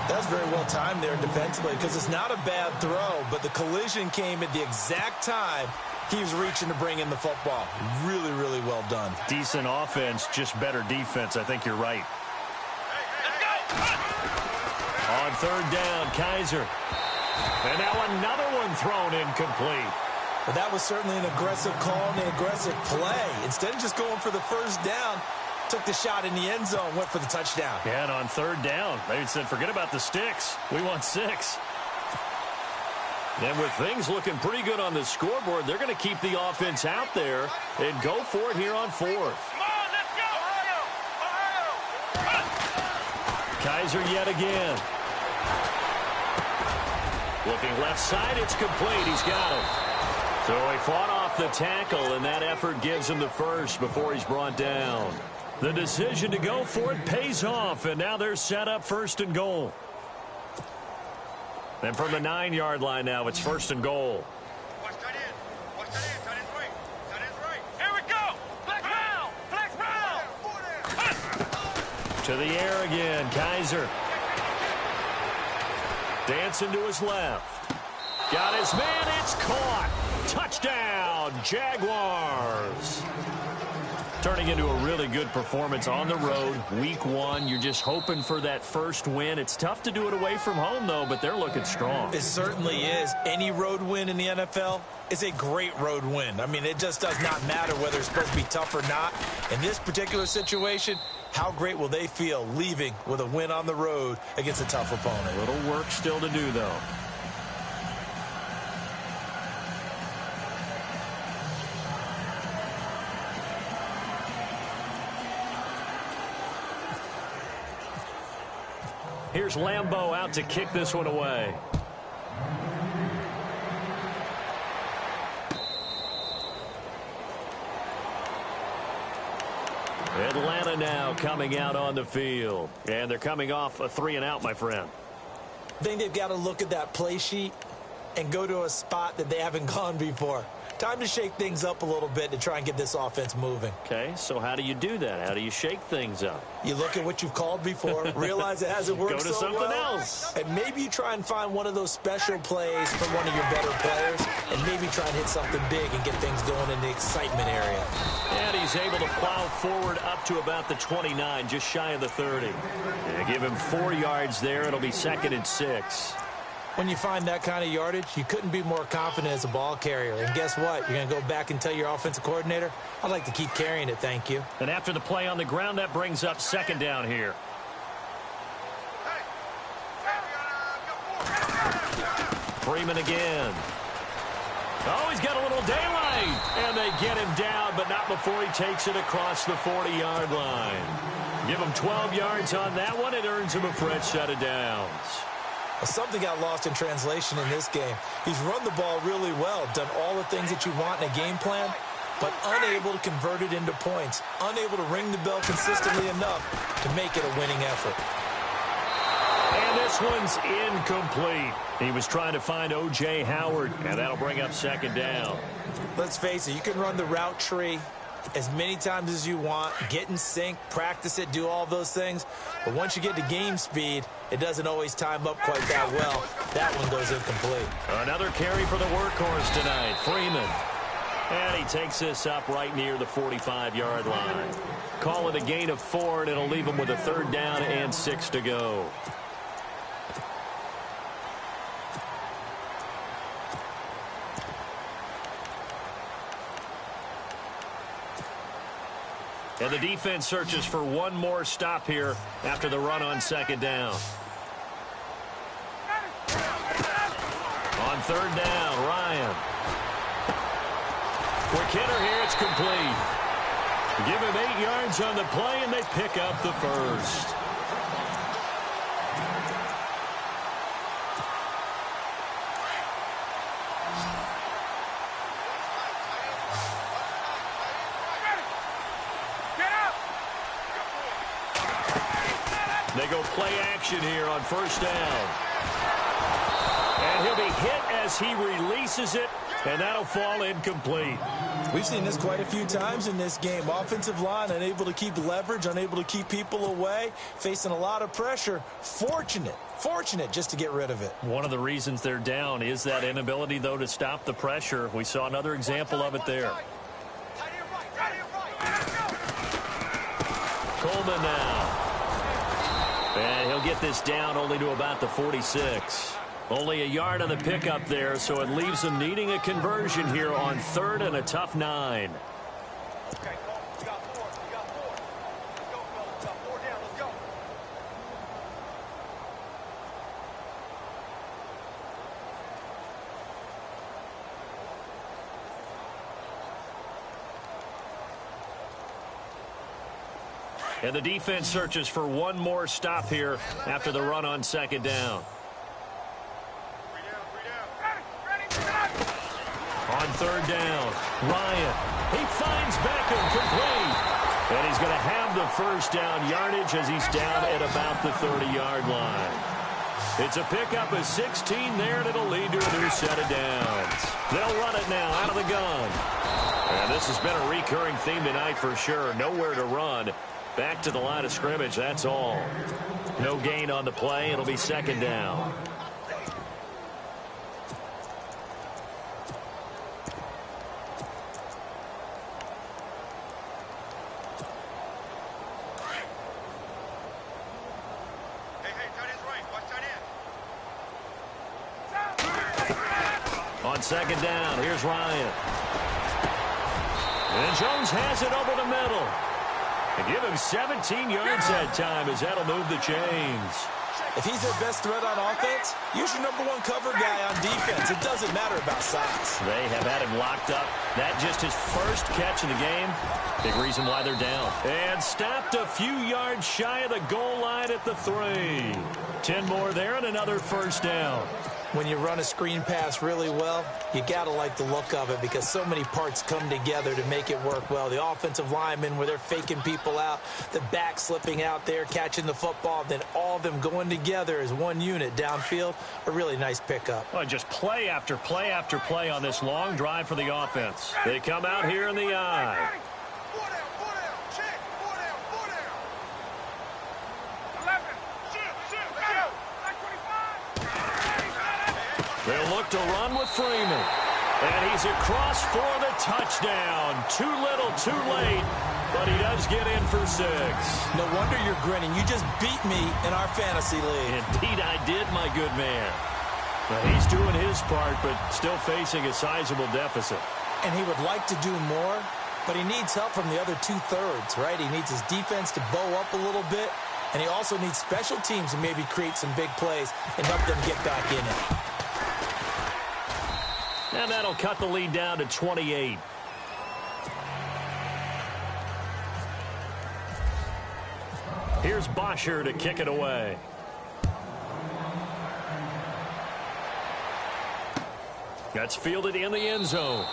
That's very well timed there defensively, because it's not a bad throw, but the collision came at the exact time he was reaching to bring in the football. Really, really well done. Decent offense, just better defense. I think you're right. On third down, Kaiser. And now another one thrown incomplete. But that was certainly an aggressive call and an aggressive play. Instead of just going for the first down, took the shot in the end zone, went for the touchdown. Yeah, and on third down, they said, forget about the sticks. We want 6. And with things looking pretty good on the scoreboard, they're going to keep the offense out there and go for it here on fourth. Come on, let's go! Ohio! Kaiser yet again. Looking left side, it's complete. He's got it. So he fought off the tackle, and that effort gives him the first before he's brought down. The decision to go for it pays off, and now they're set up first and goal. And from the 9-yard line now, it's first and goal. Watch tight end. Watch tight end. Tight end's right. Tight end's right. Here we go. Flex round. Flex round. To the air again, Kaiser. Dancing to his left. Got his man, it's caught. Touchdown, Jaguars. Turning into a really good performance on the road. Week 1, you're just hoping for that first win. It's tough to do it away from home, though, but they're looking strong. It certainly is. Any road win in the NFL is a great road win. I mean, it just does not matter whether it's supposed to be tough or not. In this particular situation, how great will they feel leaving with a win on the road against a tough opponent? A little work still to do, though. Here's Lambeau out to kick this one away. Atlanta now coming out on the field. And they're coming off a 3-and-out, my friend. I think they've got to look at that play sheet and go to a spot that they haven't gone before. Time to shake things up a little bit to try and get this offense moving. Okay, so how do you do that? How do you shake things up? You look at what you've called before, realize it hasn't worked Go to so something well, else. and maybe you try and find one of those special plays from one of your better players, and maybe try and hit something big and get things going in the excitement area. And he's able to plow forward up to about the 29, just shy of the 30. Yeah, give him 4 yards there. It'll be 2nd and 6. When you find that kind of yardage, you couldn't be more confident as a ball carrier. And guess what? You're going to go back and tell your offensive coordinator, I'd like to keep carrying it, thank you. And after the play on the ground, that brings up 2nd down here. Freeman again. Oh, he's got a little daylight. And they get him down, but not before he takes it across the 40-yard line. Give him 12 yards on that one. It earns him a fresh set of downs. Something got lost in translation in this game. He's run the ball really well, done all the things that you want in a game plan, but unable to convert it into points, unable to ring the bell consistently enough to make it a winning effort. And this one's incomplete. He was trying to find O.J. Howard, and that'll bring up 2nd down. Let's face it, you can run the route tree as many times as you want, get in sync, practice it, do all those things. But once you get to game speed, it doesn't always time up quite that well. That one goes incomplete. Another carry for the workhorse tonight, Freeman. And he takes this up right near the 45-yard line. Call it a gain of 4, and it'll leave him with a 3rd down and 6 to go. And the defense searches for one more stop here after the run on 2nd down. On 3rd down, Ryan. Quick hitter here, it's complete. Give him 8 yards on the play, and they pick up the first. They go play action here on first down. And he'll be hit as he releases it, and that'll fall incomplete. We've seen this quite a few times in this game. Offensive line unable to keep leverage, unable to keep people away, facing a lot of pressure. Fortunate just to get rid of it. One of the reasons they're down is that inability, though, to stop the pressure. We saw another example of it there. Coleman now. And he'll get this down only to about the 46. Only a yard on the pickup there, so it leaves them needing a conversion here on 3rd and a tough 9. Okay, we got 4. We got 4. Let's go, fellas. We got 4 down. Let's go. And the defense searches for one more stop here after the run on 2nd down. On 3rd down, Ryan. He finds Beckham complete. And he's going to have the first down yardage as he's down at about the 30-yard line. It's a pickup of 16 there, and it'll lead to a new set of downs. They'll run it now out of the gun. And this has been a recurring theme tonight for sure. Nowhere to run. Back to the line of scrimmage, that's all. No gain on the play. It'll be 2nd down. On 2nd down, here's Ryan. And Jones has it over the middle. And give him 17 yards that time as that'll move the chains. If he's their best threat on offense, use your #1 cover guy on defense. It doesn't matter about size. They have had him locked up. That just his first catch of the game. Big reason why they're down. And stopped a few yards shy of the goal line at the 3. 10 more there and another first down. When you run a screen pass really well, you got to like the look of it because so many parts come together to make it work well. The offensive linemen where they're faking people out, the back slipping out there, catching the football, then all of them going together as one unit downfield. A really nice pickup. Well, just play after play after play on this long drive for the offense. They come out here in the eye. 4 down, 4 down. Check. 4 down, 4 down. 11. Shoot. Let's go. Like 25. They'll look to run with Freeman. And he's across for the touchdown. Too little, too late. But he does get in for 6. No wonder you're grinning. You just beat me in our fantasy league. Indeed I did, my good man. Well, he's doing his part, but still facing a sizable deficit. And he would like to do more, but he needs help from the other 2/3, right? He needs his defense to bow up a little bit, and he also needs special teams to maybe create some big plays and help them get back in it. And that'll cut the lead down to 28. Here's Bosher to kick it away. That's fielded in the end zone.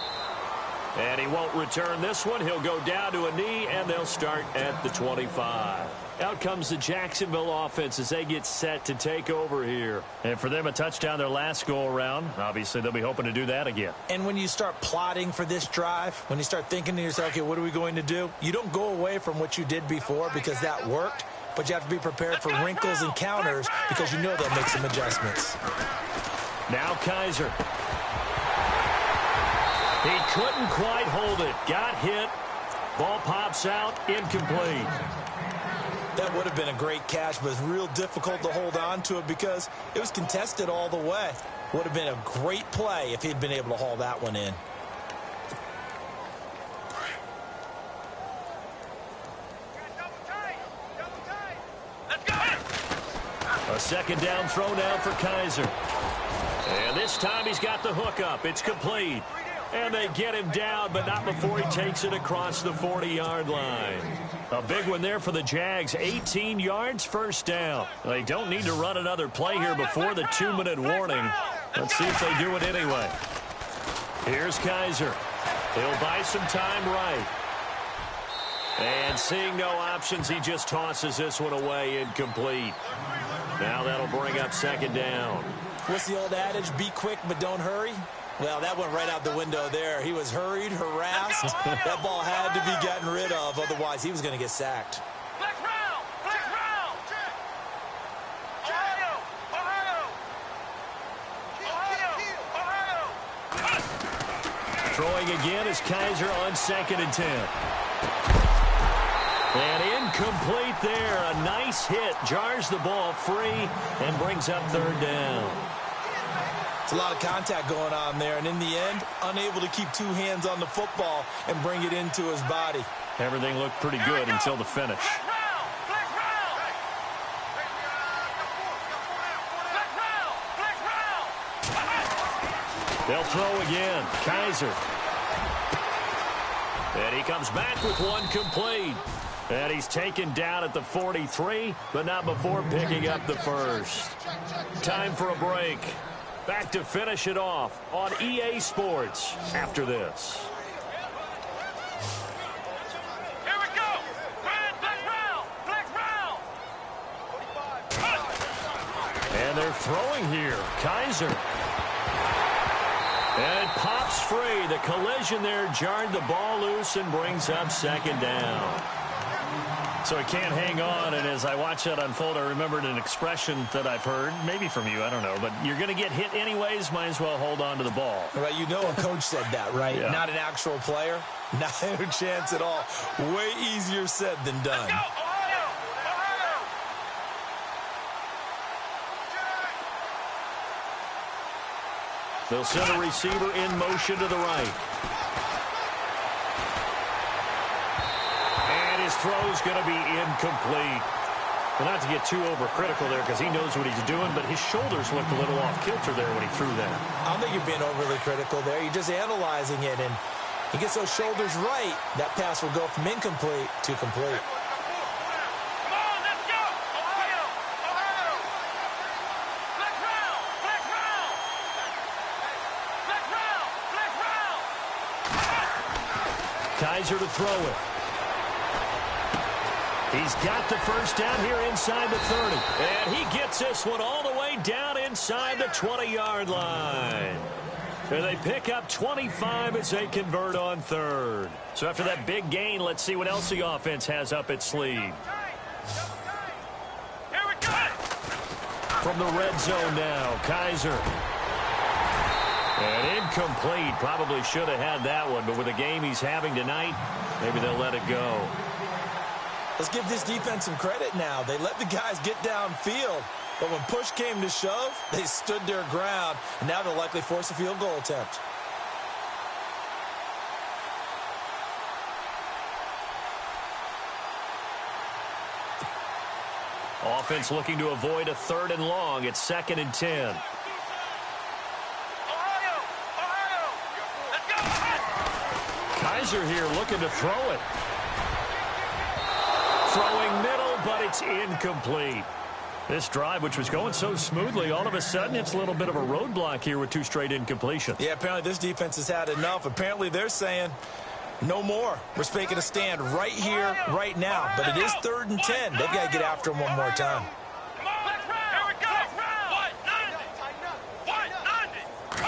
And he won't return this one. He'll go down to a knee, and they'll start at the 25. Out comes the Jacksonville offense as they get set to take over here. And for them, a touchdown their last go-around. Obviously, they'll be hoping to do that again. And when you start plotting for this drive, when you start thinking to yourself, okay, what are we going to do? You don't go away from what you did before because that worked, but you have to be prepared for wrinkles and counters because you know they'll make some adjustments. Now Kaiser. He couldn't quite hold it. Got hit. Ball pops out. Incomplete. That would have been a great catch, but it's real difficult to hold on to it because it was contested all the way. Would have been a great play if he'd been able to haul that one in. Let's go. A second down throw now for Kaiser. And this time he's got the hook up. It's complete. And they get him down, but not before he takes it across the 40-yard line. A big one there for the Jags. 18 yards, first down. They don't need to run another play here before the 2-minute warning. Let's see if they do it anyway. Here's Kaiser. He'll buy some time right. And seeing no options, he just tosses this one away, incomplete. Now that'll bring up second down. What's the old adage? Be quick, but don't hurry. Well, that went right out the window there. He was hurried, harassed. That ball had to be gotten rid of. Otherwise, he was going to get sacked. Flex round! Flex round! Ohio! Ohio! Ohio! Throwing again is Kaiser on 2nd and 10. And incomplete there. A nice hit. Jars the ball free and brings up 3rd down. It's a lot of contact going on there, and in the end, unable to keep 2 hands on the football and bring it into his body. Everything looked pretty good until the finish. Flex round! Flex round! They'll throw again. Kaiser. And he comes back with one complete. And he's taken down at the 43, but not before picking up the first. Time for a break. Back to finish it off on EA Sports after this. Here we go! Flex round! Flex round! And they're throwing here. Kaiser. And it pops free. The collision there jarred the ball loose and brings up 2nd down. So he can't hang on, and as I watch that unfold, I remembered an expression that I've heard, maybe from you, I don't know, but you're going to get hit anyways, might as well hold on to the ball. Right, you know a coach said that, right? Yeah. Not an actual player. Not a chance at all. Way easier said than done. Ohio! Ohio! They'll send a receiver in motion to the right. And his throw's going to be incomplete. Well, not to get too overcritical there because he knows what he's doing, but his shoulders looked a little off kilter there when he threw that. I don't think you're being overly critical there. You're just analyzing it, and he gets those shoulders right. That pass will go from incomplete to complete. Come on, let's go! Ohio! Ohio! Flex round! Flex round! Flex round! Flex round! Kaiser to throw it. He's got the first down here inside the 30. And he gets this one all the way down inside the 20-yard line. And they pick up 25 as they convert on 3rd. So after that big gain, let's see what else the offense has up its sleeve. Here we go! From the red zone now, Kaiser. And incomplete. Probably should have had that one, but with the game he's having tonight, maybe they'll let it go. Let's give this defense some credit now. They let the guys get downfield, but when push came to shove, they stood their ground, and now they'll likely force a field goal attempt. Offense looking to avoid a 3rd and long. It's 2nd and 10. Ohio! Ohio! Let's go! Kaiser here looking to throw it. Throwing middle, but it's incomplete. This drive, which was going so smoothly, all of a sudden it's a little bit of a roadblock here with 2 straight incompletions. Yeah, apparently this defense has had enough. Apparently they're saying no more. We're making a stand right here, right now. But it is 3rd and 10. They've got to get after him one more time. Come on, let's round! Here we go! What? 90!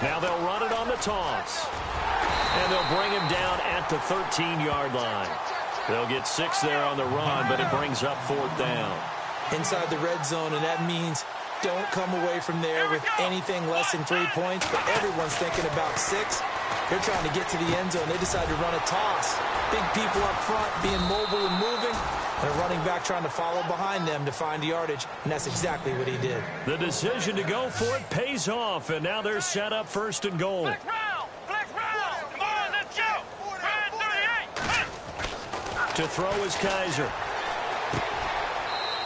Now they'll run it on the toss. And they'll bring him down at the 13-yard line. They'll get 6 there on the run, but it brings up 4th down. Inside the red zone, and that means don't come away from there with anything less than 3 points, but everyone's thinking about 6. They're trying to get to the end zone. They decide to run a toss. Big people up front being mobile and moving, and a running back trying to follow behind them to find yardage, and that's exactly what he did. The decision to go for it pays off, and now they're set up 1st and goal. Flex round! Flex round! Come on, let's go! Brand 38! To throw is Kaiser.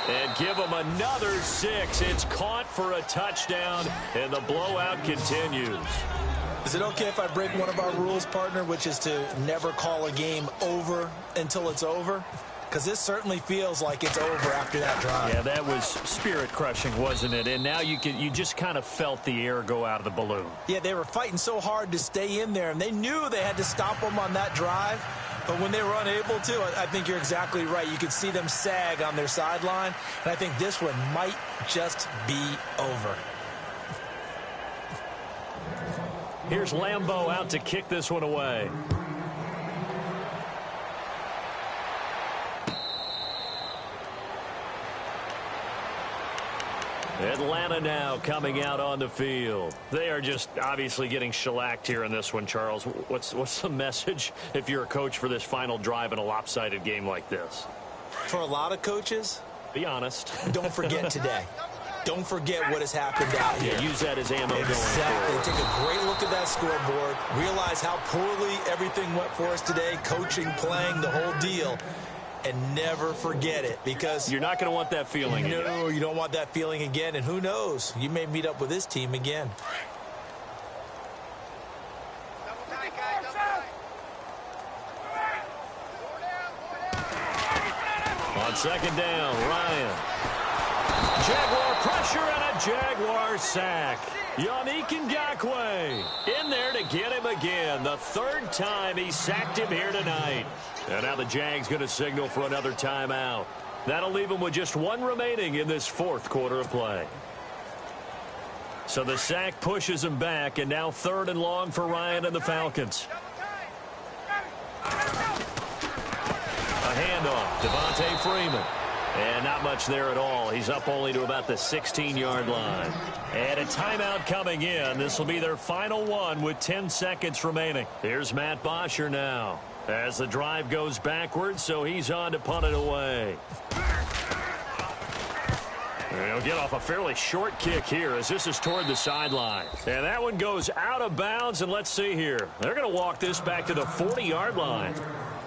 And give him another 6. It's caught for a touchdown, and the blowout continues. Is it okay if I break one of our rules, partner, which is to never call a game over until it's over? Because this certainly feels like it's over after that drive. Yeah, that was spirit-crushing, wasn't it? And now you just kind of felt the air go out of the balloon. Yeah, they were fighting so hard to stay in there, and they knew they had to stop them on that drive. But when they were unable to, I think you're exactly right. You could see them sag on their sideline, and I think this one might just be over. Here's Lambeau out to kick this one away. Atlanta now coming out on the field. They are just obviously getting shellacked here in this one, Charles. What's the message if you're a coach for this final drive in a lopsided game like this? For a lot of coaches, be honest. Don't forget today. Don't forget what has happened out here. Yeah, use that as ammo going Exactly. forward. Take a great look at that scoreboard. Realize how poorly everything went for us today. Coaching, playing, the whole deal. And never forget it, because you're not going to want that feeling again. No, you don't want that feeling again. And who knows? You may meet up with this team again. On second down, Ryan. Jaguar pressure and a Jaguar sack. Yannick Ngakoue in there to get him again. The third time he sacked him here tonight. And now the Jags going to signal for another timeout. That'll leave him with just one remaining in this fourth quarter of play. So the sack pushes him back, and now 3rd and long for Ryan and the Falcons. A handoff, Devontae Freeman. And not much there at all. He's up only to about the 16-yard line. And a timeout coming in. This will be their final one with 10 seconds remaining. Here's Matt Bosher now as the drive goes backwards, so he's on to punt it away. And he'll get off a fairly short kick here as this is toward the sideline. And that one goes out of bounds, and let's see here. They're going to walk this back to the 40-yard line.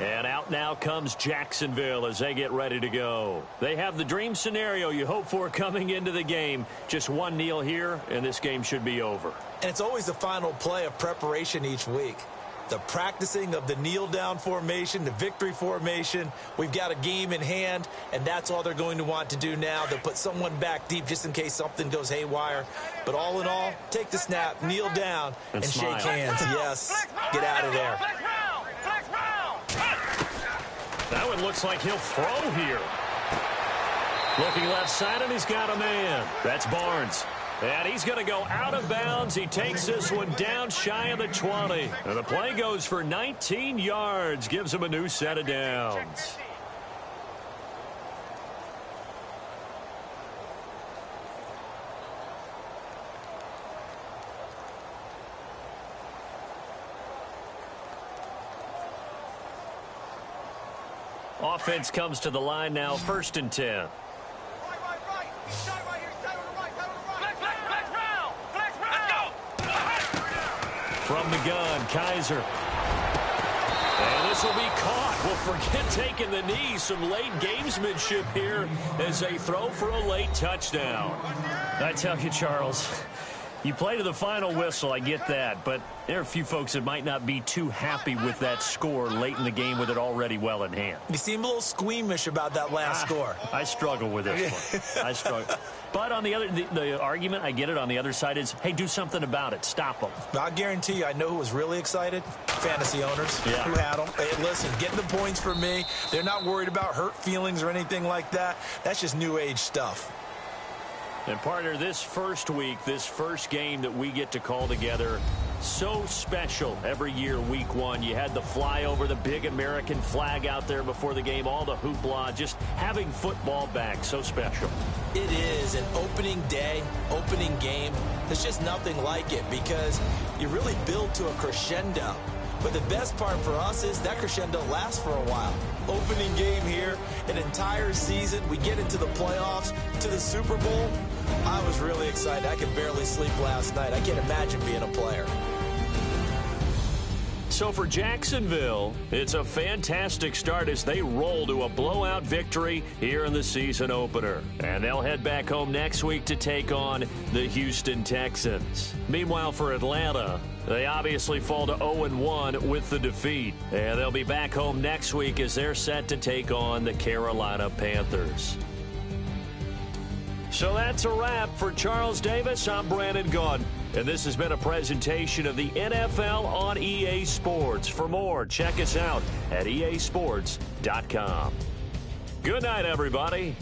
And out now comes Jacksonville as they get ready to go. They have the dream scenario you hope for coming into the game. Just one kneel here, and this game should be over. And it's always the final play of preparation each week. The practicing of the kneel-down formation, the victory formation. We've got a game in hand, and that's all they're going to want to do now. They'll put someone back deep just in case something goes haywire. But all in all, take the snap, kneel down, and shake hands. Yes, get out of there. That one looks like he'll throw here. Looking left side, and he's got a man. That's Barnes. And he's going to go out of bounds. He takes this one down shy of the 20. And the play goes for 19 yards. Gives him a new set of downs. Offense comes to the line now, 1st and 10. From the gun, Kaiser. And this will be caught. Well, forget taking the knee. Some late gamesmanship here as they throw for a late touchdown. I tell you, Charles, you play to the final whistle, I get that, but there are a few folks that might not be too happy with that score late in the game with it already well in hand. You seem a little squeamish about that last score. I struggle with this one. I struggle. But on the other, the argument, I get it, on the other side is, hey, do something about it. Stop them. I guarantee you, I know who was really excited. Fantasy owners who had them. Hey, listen, getting the points for me. They're not worried about hurt feelings or anything like that. That's just new age stuff. And partner, this first week, this first game that we get to call together, so special every year, week 1. You had the flyover, the big American flag out there before the game, all the hoopla, just having football back, so special. It is an opening day, opening game. There's just nothing like it because you really build to a crescendo. But the best part for us is that crescendo lasts for a while. Opening game here, an entire season. We get into the playoffs, to the Super Bowl. I was really excited. I could barely sleep last night. I can't imagine being a player. So for Jacksonville, it's a fantastic start as they roll to a blowout victory here in the season opener. And they'll head back home next week to take on the Houston Texans. Meanwhile, for Atlanta, they obviously fall to 0-1 with the defeat. And they'll be back home next week as they're set to take on the Carolina Panthers. So that's a wrap. For Charles Davis, I'm Brandon Gaudin. And this has been a presentation of the NFL on EA Sports. For more, check us out at easports.com. Good night, everybody.